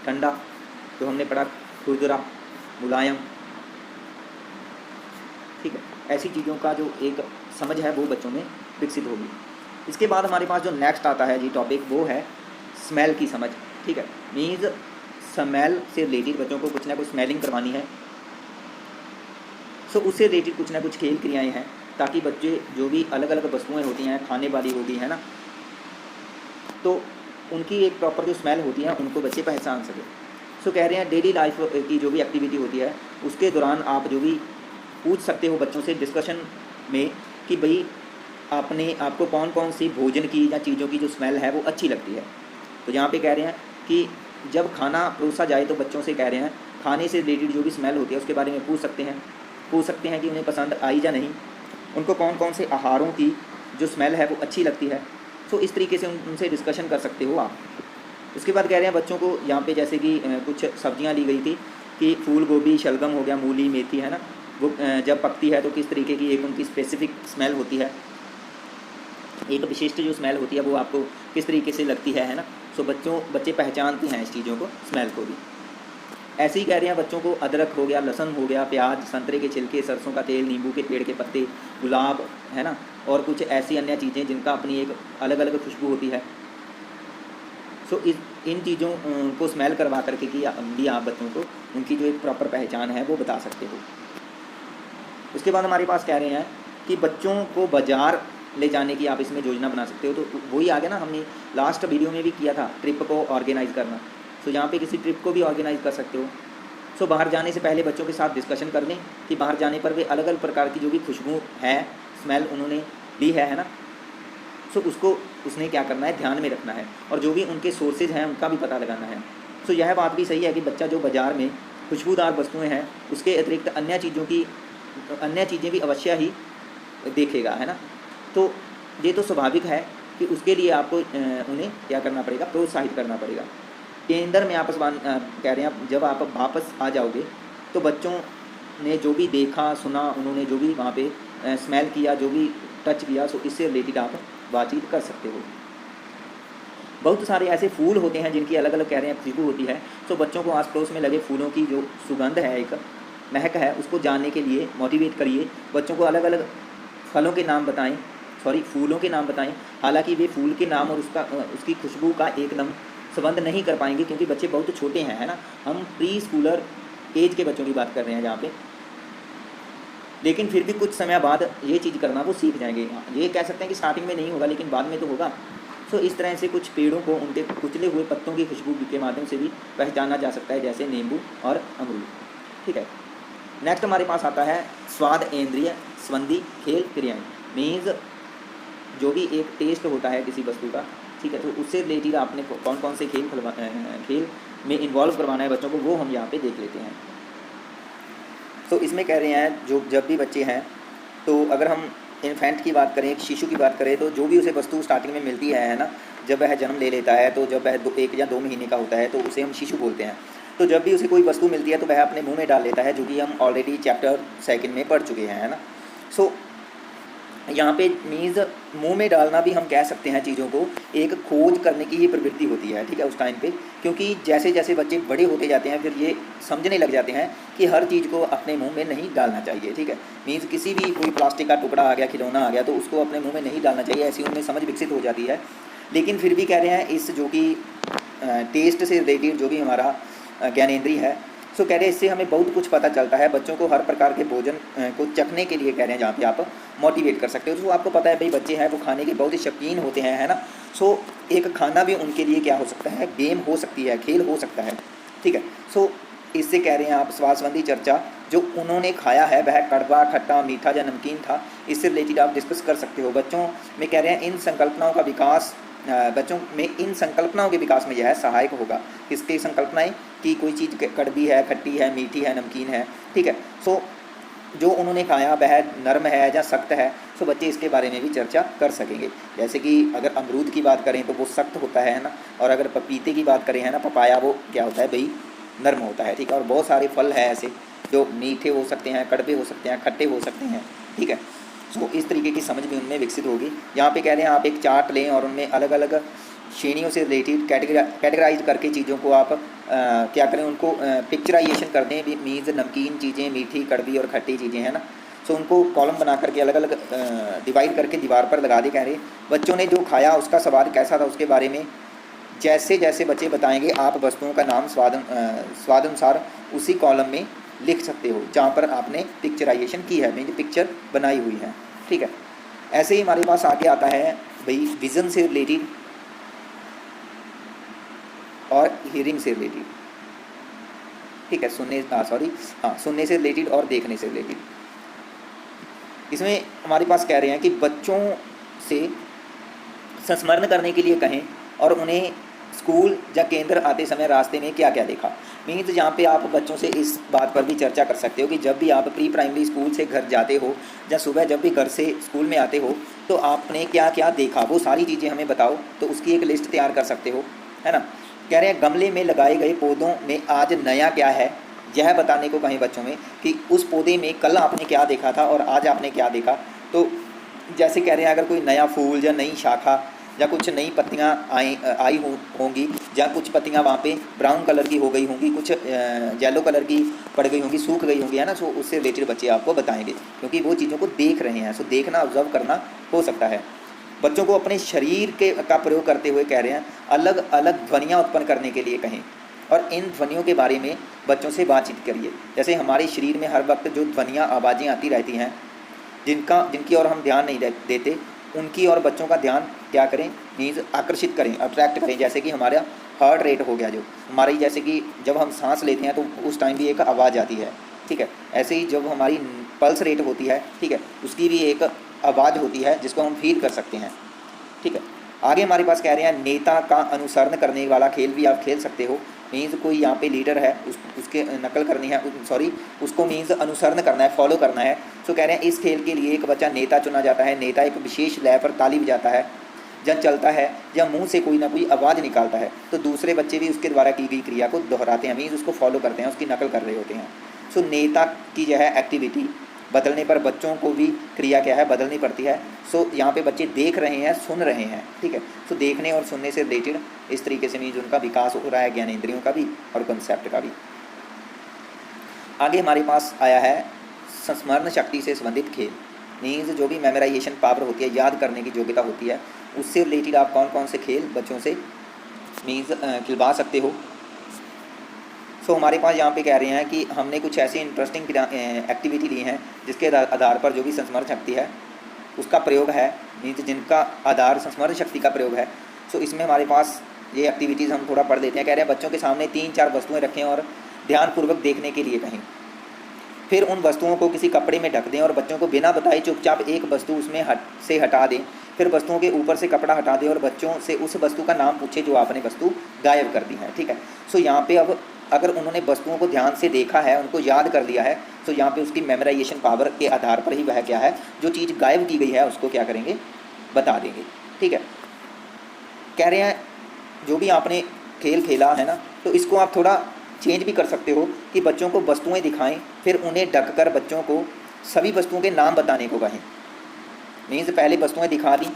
Speaker 1: ठंडा, तो हमने पढ़ा खुरदरा, मुलायम, ठीक है। ऐसी चीज़ों का जो एक समझ है वो बच्चों में विकसित होगी। इसके बाद हमारे पास जो नेक्स्ट आता है जी टॉपिक, वो है स्मेल की समझ, ठीक है। मीन्स स्मेल से रिलेटेड बच्चों को कुछ ना कुछ स्मेलिंग करवानी है। सो उससे रिलेटेड कुछ ना कुछ खेल क्रियाएँ हैं, ताकि बच्चे जो भी अलग अलग वस्तुएँ होती हैं, खाने वाली होगी, है ना, तो उनकी एक प्रॉपर जो स्मेल होती है उनको बच्चे पहचान सकें। सो कह रहे हैं डेली लाइफ की जो भी एक्टिविटी होती है उसके दौरान आप जो भी पूछ सकते हो बच्चों से डिस्कशन में कि भाई आपको कौन कौन सी भोजन की या चीज़ों की जो स्मेल है वो अच्छी लगती है। तो यहाँ पे कह रहे हैं कि जब खाना परोसा जाए तो बच्चों से कह रहे हैं खाने से रिलेटेड जो भी स्मेल होती है उसके बारे में पूछ सकते हैं कि उन्हें पसंद आई या नहीं, उनको कौन कौन से आहारों की जो स्मेल है वो अच्छी लगती है। सो इस तरीके से उनसे डिस्कशन कर सकते हो आप। उसके बाद कह रहे हैं बच्चों को यहाँ पे जैसे कि कुछ सब्जियाँ ली गई थी कि फूल गोभी, शलगम हो गया, मूली, मेथी, है ना, वो जब पकती है तो किस तरीके की एक उनकी स्पेसिफिक स्मेल होती है, एक विशिष्ट जो स्मेल होती है वो आपको किस तरीके से लगती है ना। सो बच्चे पहचानते हैं इस चीज़ों को, स्मेल को भी। ऐसे ही कह रहे हैं बच्चों को अदरक हो गया, लहसुन हो गया, प्याज, संतरे के छिलके, सरसों का तेल, नींबू के पेड़ के पत्ते, गुलाब, है ना, और कुछ ऐसी अन्य चीज़ें जिनका अपनी एक अलग अलग खुशबू होती है। सो इन चीज़ों को स्मेल करवा करके कि भी आप बच्चों को उनकी जो एक प्रॉपर पहचान है वो बता सकते हो। उसके बाद हमारे पास कह रहे हैं कि बच्चों को बाज़ार ले जाने की आप इसमें योजना बना सकते हो। तो वही आ गया ना, हमने लास्ट वीडियो में भी किया था, ट्रिप को ऑर्गेनाइज़ करना। सो यहाँ पे किसी ट्रिप को भी ऑर्गेनाइज़ कर सकते हो। सो बाहर जाने से पहले बच्चों के साथ डिस्कशन कर लें कि बाहर जाने पर वे अलग अलग प्रकार की जो भी खुशबू है, स्मेल उन्होंने ली है ना, सो उसने क्या करना है, ध्यान में रखना है, और जो भी उनके सोर्सेज हैं उनका भी पता लगाना है। सो यह बात भी सही है कि बच्चा जो बाज़ार में खुशबूदार वस्तुएँ हैं उसके अतिरिक्त अन्य चीज़ें भी अवश्य ही देखेगा, है ना। तो ये तो स्वाभाविक है कि उसके लिए आपको उन्हें क्या करना पड़ेगा, प्रोत्साहित करना पड़ेगा। केंद्र में कह रहे हैं जब आप वापस आ जाओगे तो बच्चों ने जो भी देखा सुना, उन्होंने जो भी वहाँ पे स्मेल किया, जो भी टच किया, सो इससे रिलेटेड आप बातचीत कर सकते हो। बहुत सारे ऐसे फूल होते हैं जिनकी अलग अलग कह रहे हैं खुशबू होती है। सो बच्चों को आस पड़ोस में लगे फूलों की जो सुगंध है, एक महक है, उसको जानने के लिए मोटिवेट करिए। बच्चों को अलग अलग फलों के नाम बताएं, फूलों के नाम बताएं। हालांकि वे फूल के नाम और उसकी खुशबू का एकदम संबंध नहीं कर पाएंगे क्योंकि बच्चे बहुत छोटे हैं, है ना। हम प्री स्कूलर एज के बच्चों की बात कर रहे हैं यहाँ पे, लेकिन फिर भी कुछ समय बाद ये चीज़ करना वो सीख जाएंगे। ये कह सकते हैं कि स्टार्टिंग में नहीं होगा लेकिन बाद में तो होगा। सो इस तरह से कुछ पेड़ों को उनके कुचले हुए पत्तों की खुशबू के माध्यम से भी पहचाना जा सकता है, जैसे नींबू और अमरूद, ठीक है। नेक्स्ट हमारे पास आता है स्वाद इंद्रिय संबंधी खेल क्रियाएँ। मीन्स जो भी एक टेस्ट होता है किसी वस्तु का, ठीक है, तो उससे रिलेटेड आपने कौन कौन से खेल में इन्वॉल्व करवाना है बच्चों को, वो हम यहाँ पे देख लेते हैं। तो इसमें कह रहे हैं जब भी बच्चे हैं, तो अगर हम इन्फेंट की बात करें, एक शिशु की बात करें, तो जो भी उसे वस्तु स्टार्टिंग में मिलती है ना, जब वह जन्म ले लेता है, तो जब वह 1 या 2 महीने का होता है तो उसे हम शिशु बोलते हैं। तो जब भी उसे कोई वस्तु मिलती है तो वह अपने मुंह में डाल लेता है, जो कि हम ऑलरेडी चैप्टर 2 में पढ़ चुके हैं, है ना। सो यहाँ पे मीन्स मुंह में डालना भी हम कह सकते हैं चीज़ों को, एक खोज करने की ही प्रवृत्ति होती है, ठीक है, उस टाइम पे। क्योंकि जैसे जैसे बच्चे बड़े होते जाते हैं फिर ये समझने लग जाते हैं कि हर चीज़ को अपने मुंह में नहीं डालना चाहिए, ठीक है। मीन्स किसी भी कोई प्लास्टिक का टुकड़ा आ गया, खिलौना आ गया, तो उसको अपने मुँह में नहीं डालना चाहिए, ऐसी उनमें समझ विकसित हो जाती है। लेकिन फिर भी कह रहे हैं इस जो कि टेस्ट से रिलेटेड जो भी हमारा ज्ञानेंद्रिय है, सो कह रहे हैं इससे हमें बहुत कुछ पता चलता है। बच्चों को हर प्रकार के भोजन को चखने के लिए कह रहे हैं जहाँ पे आप मोटिवेट कर सकते हो। तो आपको पता है भाई बच्चे हैं वो खाने के बहुत ही शौकीन होते हैं, है ना। सो एक खाना भी उनके लिए क्या हो सकता है, गेम हो सकती है, खेल हो सकता है, ठीक है। सो इससे कह रहे हैं आप स्वाद संबंधी चर्चा जो उन्होंने खाया है वह कड़वा, खट्टा, मीठा या नमकीन था, इससे रिलेटेड आप डिस्कस कर सकते हो। बच्चों में कह रहे हैं इन संकल्पनाओं का विकास बच्चों में इन संकल्पनाओं के विकास में यह सहायक होगा। किसकी संकल्पनाएं, कि कोई चीज़ कड़वी है, खट्टी है, मीठी है, नमकीन है, ठीक है। सो जो उन्होंने खाया वह नरम है या सख्त है, सो बच्चे इसके बारे में भी चर्चा कर सकेंगे। जैसे कि अगर अमरूद की बात करें तो वो सख्त होता है ना, और अगर पपीते की बात करें, है ना, पपाया, वो क्या होता है भाई, नर्म होता है, ठीक है। और बहुत सारे फल हैं ऐसे जो मीठे हो सकते हैं, कड़वे हो सकते हैं, खट्टे हो सकते हैं, ठीक है। सो इस तरीके की समझ भी उनमें विकसित होगी। यहाँ पे कह रहे हैं आप एक चार्ट लें और उनमें अलग अलग श्रेणियों से रिलेटेड कैटेगराइज करके चीज़ों को आप क्या करें, उनको पिक्चराइजेशन कर दें। मीन्स नमकीन चीज़ें, मीठी, कड़वी और खट्टी चीज़ें हैं ना, सो उनको कॉलम बना करके अलग अलग डिवाइड करके दीवार पर लगा दे। कह रहे बच्चों ने जो खाया उसका स्वाद कैसा था उसके बारे में जैसे जैसे बच्चे बताएंगे आप वस्तुओं का नाम स्वादानुसार उसी कॉलम में लिख सकते हो जहाँ पर आपने पिक्चराइजेशन की है, मीन पिक्चर बनाई हुई है। ठीक है, ऐसे ही हमारे पास आगे आता है भाई विज़न से रिलेटेड और हियरिंग से रिलेटेड। ठीक है, सुनने से रिलेटेड और देखने से रिलेटेड। इसमें हमारे पास कह रहे हैं कि बच्चों से संस्मरण करने के लिए कहें और उन्हें स्कूल या केंद्र आते समय रास्ते में क्या क्या देखा। मीन्स यहाँ पे आप बच्चों से इस बात पर भी चर्चा कर सकते हो कि जब भी आप प्री प्राइमरी स्कूल से घर जाते हो या सुबह जब भी घर से स्कूल में आते हो तो आपने क्या क्या देखा, वो सारी चीज़ें हमें बताओ। तो उसकी एक लिस्ट तैयार कर सकते हो, है ना। कह रहे हैं गमले में लगाए गए पौधों में आज नया क्या है, यह बताने को कहें बच्चों में कि उस पौधे में कल आपने क्या देखा था और आज आपने क्या देखा। तो जैसे कह रहे हैं अगर कोई नया फूल या नई शाखा या कुछ नई पत्तियाँ आई होंगी या कुछ पत्तियाँ वहाँ पे ब्राउन कलर की हो गई होंगी, कुछ येलो कलर की पड़ गई होंगी, सूख गई होंगी, है ना। सो उससे रिलेटेड बच्चे आपको बताएंगे क्योंकि वो चीज़ों को देख रहे हैं। सो देखना, ऑब्जर्व करना हो सकता है। बच्चों को अपने शरीर का प्रयोग करते हुए कह रहे हैं अलग अलग ध्वनियाँ उत्पन्न करने के लिए कहें और इन ध्वनियों के बारे में बच्चों से बातचीत करिए। जैसे हमारे शरीर में हर वक्त जो ध्वनियाँ, आवाज़ें आती रहती हैं जिनकी ओर हम ध्यान नहीं देते, उनकी और बच्चों का ध्यान क्या करें, मीन्स आकर्षित करें, अट्रैक्ट करें। जैसे कि हमारा हार्ट रेट हो गया, जो हमारी जैसे कि जब हम सांस लेते हैं तो उस टाइम भी एक आवाज़ आती है। ठीक है, ऐसे ही जब हमारी पल्स रेट होती है, ठीक है, उसकी भी एक आवाज़ होती है जिसको हम फील कर सकते हैं। ठीक है, आगे हमारे पास कह रहे हैं नेता का अनुसरण करने वाला खेल भी आप खेल सकते हो। मीन्स कोई यहाँ पे लीडर है, उसके नकल करनी है, उसको मीन्स अनुसरण करना है, फॉलो करना है। तो कह रहे हैं इस खेल के लिए एक बच्चा नेता चुना जाता है। नेता एक विशेष लय पर ताली बजाता है, जब चलता है या मुंह से कोई ना कोई आवाज़ निकालता है तो दूसरे बच्चे भी उसके द्वारा की गई क्रिया को दोहराते हैं, मीन्स उसको फॉलो करते हैं, उसकी नकल कर रहे होते हैं। सो नेता की जो है एक्टिविटी बदलने पर बच्चों को भी क्रिया क्या है, बदलनी पड़ती है। सो यहाँ पे बच्चे देख रहे हैं, सुन रहे हैं। ठीक है, सो देखने और सुनने से रिलेटेड इस तरीके से मीन्स उनका विकास हो रहा है, ज्ञानेंद्रियों का भी और कंसेप्ट का भी। आगे हमारे पास आया है संस्मरण शक्ति से संबंधित खेल। मीन्स जो भी मेमोराइजेशन पावर होती है, याद करने की योग्यता होती है, उससे रिलेटेड आप कौन कौन से खेल बच्चों से मीन्स खिलवा सकते हो। सो हमारे पास यहाँ पे कह रहे हैं कि हमने कुछ ऐसी इंटरेस्टिंग एक्टिविटी ली हैं जिसके आधार पर जो भी संस्मरण शक्ति है उसका प्रयोग है, मीन्स जिनका आधार संस्मरण शक्ति का प्रयोग है। सो इसमें हमारे पास ये एक्टिविटीज़ हम थोड़ा पढ़ देते हैं। कह रहे हैं बच्चों के सामने 3-4 वस्तुएं रखें और ध्यानपूर्वक देखने के लिए कहें। फिर उन वस्तुओं को किसी कपड़े में ढक दें और बच्चों को बिना बताए चुपचाप एक वस्तु उसमें हटा दें। फिर वस्तुओं के ऊपर से कपड़ा हटा दें और बच्चों से उस वस्तु का नाम पूछे जो आपने वस्तु गायब कर दी है। ठीक है, सो यहाँ पे अब अगर उन्होंने वस्तुओं को ध्यान से देखा है, उनको याद कर लिया है, तो यहाँ पे उसकी मेमोराइजेशन पावर के आधार पर ही वह क्या है, जो चीज़ गायब की गई है उसको क्या करेंगे, बता देंगे। ठीक है, कह रहे हैं जो भी आपने खेल खेला है ना, तो इसको आप थोड़ा चेंज भी कर सकते हो कि बच्चों को वस्तुएं दिखाएं, फिर उन्हें ढक कर बच्चों को सभी वस्तुओं के नाम बताने को कहें। मीन्स पहले वस्तुएं दिखा दी,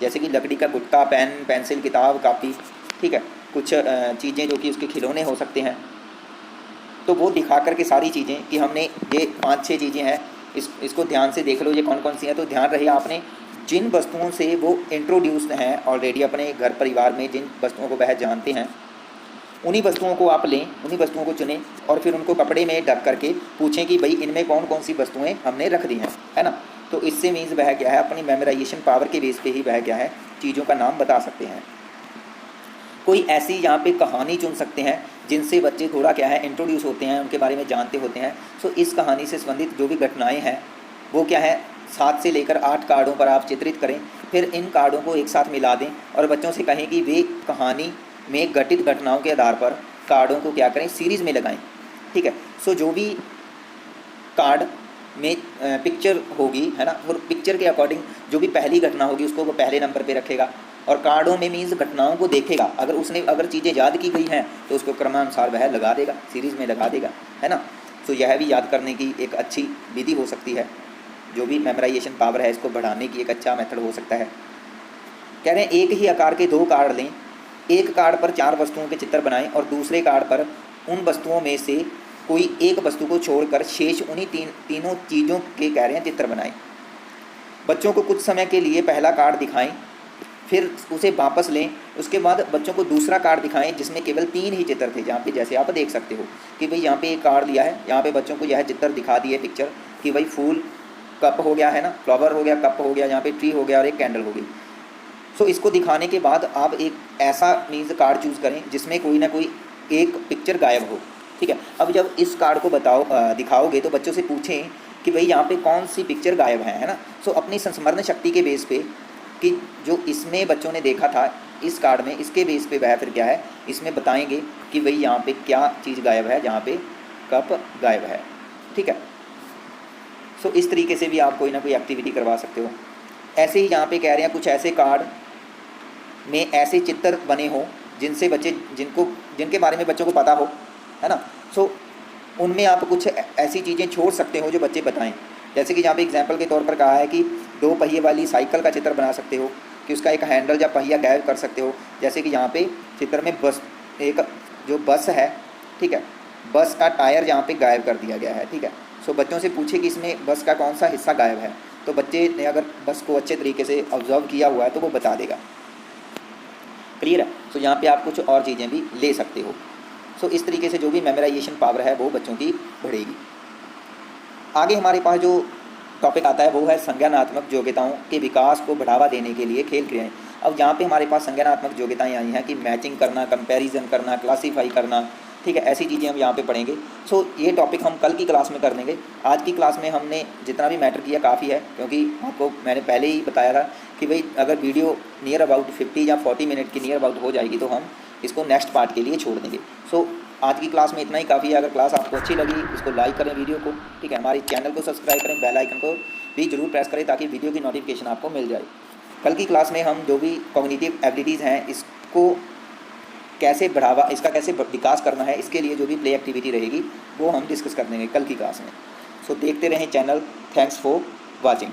Speaker 1: जैसे कि लकड़ी का गुटका, पेन, पेंसिल, किताब, कापी। ठीक है, कुछ चीज़ें जो कि उसके खिलौने हो सकते हैं, तो वो दिखा कर के सारी चीज़ें कि हमने ये 5-6 चीज़ें हैं, इसको ध्यान से देख लो ये कौन कौन सी हैं। तो ध्यान रहे आपने जिन वस्तुओं से वो इंट्रोड्यूस्ड हैं ऑलरेडी अपने घर परिवार में, जिन वस्तुओं को वह जानते हैं, उन्हीं वस्तुओं को आप लें, उन्हीं वस्तुओं को चुनें और फिर उनको कपड़े में ढक करके पूछें कि भाई इनमें कौन कौन सी वस्तुएं हमने रख दी हैं, है ना। तो इससे मीन्स वह क्या है, अपनी मेमोराइजेशन पावर के बेस पे ही वह क्या है, चीज़ों का नाम बता सकते हैं। कोई ऐसी यहाँ पे कहानी चुन सकते हैं जिनसे बच्चे थोड़ा क्या है इंट्रोड्यूस होते हैं, उनके बारे में जानते होते हैं। सो इस कहानी से संबंधित जो भी घटनाएं हैं वो क्या है 7 से लेकर 8 कार्डों पर आप चित्रित करें, फिर इन कार्डों को एक साथ मिला दें और बच्चों से कहें कि वे कहानी में घटित घटनाओं के आधार पर कार्डों को क्या करें, सीरीज़ में लगाएं। ठीक है, सो जो भी कार्ड में पिक्चर होगी, है ना, और पिक्चर के अकॉर्डिंग जो भी पहली घटना होगी उसको वो पहले नंबर पे रखेगा और कार्डों में मीन्स घटनाओं को देखेगा। अगर चीज़ें याद की गई हैं तो उसको क्रमानुसार वह लगा देगा, सीरीज़ में लगा देगा, है ना। तो यह भी याद करने की एक अच्छी विधि हो सकती है। जो भी मेमोराइजेशन पावर है इसको बढ़ाने की एक अच्छा मेथड हो सकता है। कह रहे हैं एक ही आकार के 2 कार्ड लें, एक कार्ड पर 4 वस्तुओं के चित्र बनाएं और दूसरे कार्ड पर उन वस्तुओं में से कोई एक वस्तु को छोड़कर शेष उन्हीं तीनों चीज़ों के कह रहे हैं चित्र बनाएं। बच्चों को कुछ समय के लिए पहला कार्ड दिखाएं, फिर उसे वापस लें। उसके बाद बच्चों को दूसरा कार्ड दिखाएं जिसमें केवल 3 ही चित्र थे, जहाँ पे जैसे आप देख सकते हो कि भाई यहाँ पे एक कार्ड लिया है, यहाँ पे बच्चों को यह चित्र दिखा दिए पिक्चर कि भाई फूल, कप हो गया है ना, फ्लावर हो गया, कप हो गया, यहाँ पे ट्री हो गया और एक कैंडल हो गई। सो इसको दिखाने के बाद आप एक ऐसा मीन्स कार्ड चूज़ करें जिसमें कोई ना कोई एक पिक्चर गायब हो, ठीक है। अब जब इस कार्ड को दिखाओगे तो बच्चों से पूछें कि भाई यहाँ पे कौन सी पिक्चर गायब है ना। सो अपनी संस्मरण शक्ति के बेस पे कि जो इसमें बच्चों ने देखा था इस कार्ड में, इसके बेस पे वह फिर क्या है इसमें बताएंगे कि भाई यहाँ पे क्या चीज़ गायब है, जहाँ पे कप गायब है, ठीक है। सो इस तरीके से भी आप कोई ना कोई एक्टिविटी करवा सकते हो। ऐसे ही यहाँ पे कह रहे हैं कुछ ऐसे कार्ड में ऐसे चित्र बने हों जिनसे बच्चे जिनके बारे में बच्चों को पता हो, है ना। सो उनमें आप कुछ ऐसी चीज़ें छोड़ सकते हो जो बच्चे बताएं। जैसे कि यहाँ पे एग्जांपल के तौर पर कहा है कि 2 पहिए वाली साइकिल का चित्र बना सकते हो, कि उसका एक हैंडल या पहिया गायब कर सकते हो। जैसे कि यहाँ पे चित्र में बस, एक जो बस है, ठीक है, बस का टायर यहाँ पे गायब कर दिया गया है, ठीक है। सो बच्चों से पूछे कि इसमें बस का कौन सा हिस्सा गायब है, तो बच्चे ने अगर बस को अच्छे तरीके से ऑब्जर्व किया हुआ है तो वो बता देगा। क्लियर है। सो यहाँ पे आप कुछ और चीज़ें भी ले सकते हो। सो इस तरीके से जो भी मेमोराइजेशन पावर है वो बच्चों की बढ़ेगी। आगे हमारे पास जो टॉपिक आता है वो है संज्ञानात्मक योग्यताओं के विकास को बढ़ावा देने के लिए खेल क्रियाएँ। अब यहाँ पे हमारे पास संज्ञानात्मक योग्यताएँ आई हैं कि मैचिंग करना, कंपैरिजन करना, क्लासीफाई करना, ठीक है, ऐसी चीज़ें हम यहाँ पे पढ़ेंगे। सो ये टॉपिक हम कल की क्लास में कर लेंगे। आज की क्लास में हमने जितना भी मैटर किया काफ़ी है, क्योंकि आपको मैंने पहले ही बताया था कि भाई अगर वीडियो नियर अबाउट 50 या 40 मिनट की नियर अबाउट हो जाएगी तो हम इसको नेक्स्ट पार्ट के लिए छोड़ देंगे। सो आज की क्लास में इतना ही काफ़ी है। अगर क्लास आपको अच्छी लगी इसको लाइक करें वीडियो को, ठीक है, हमारे चैनल को सब्सक्राइब करें, बेल आइकन को भी जरूर प्रेस करें ताकि वीडियो की नोटिफिकेशन आपको मिल जाए। कल की क्लास में हम जो भी कॉग्निटिव एबिलिटीज़ हैं इसको कैसे बढ़ावा, इसका कैसे विकास करना है, इसके लिए जो भी प्ले एक्टिविटी रहेगी वो हम डिस्कस कर देंगे कल की क्लास में। सो देखते रहें चैनल। Thanks for watching.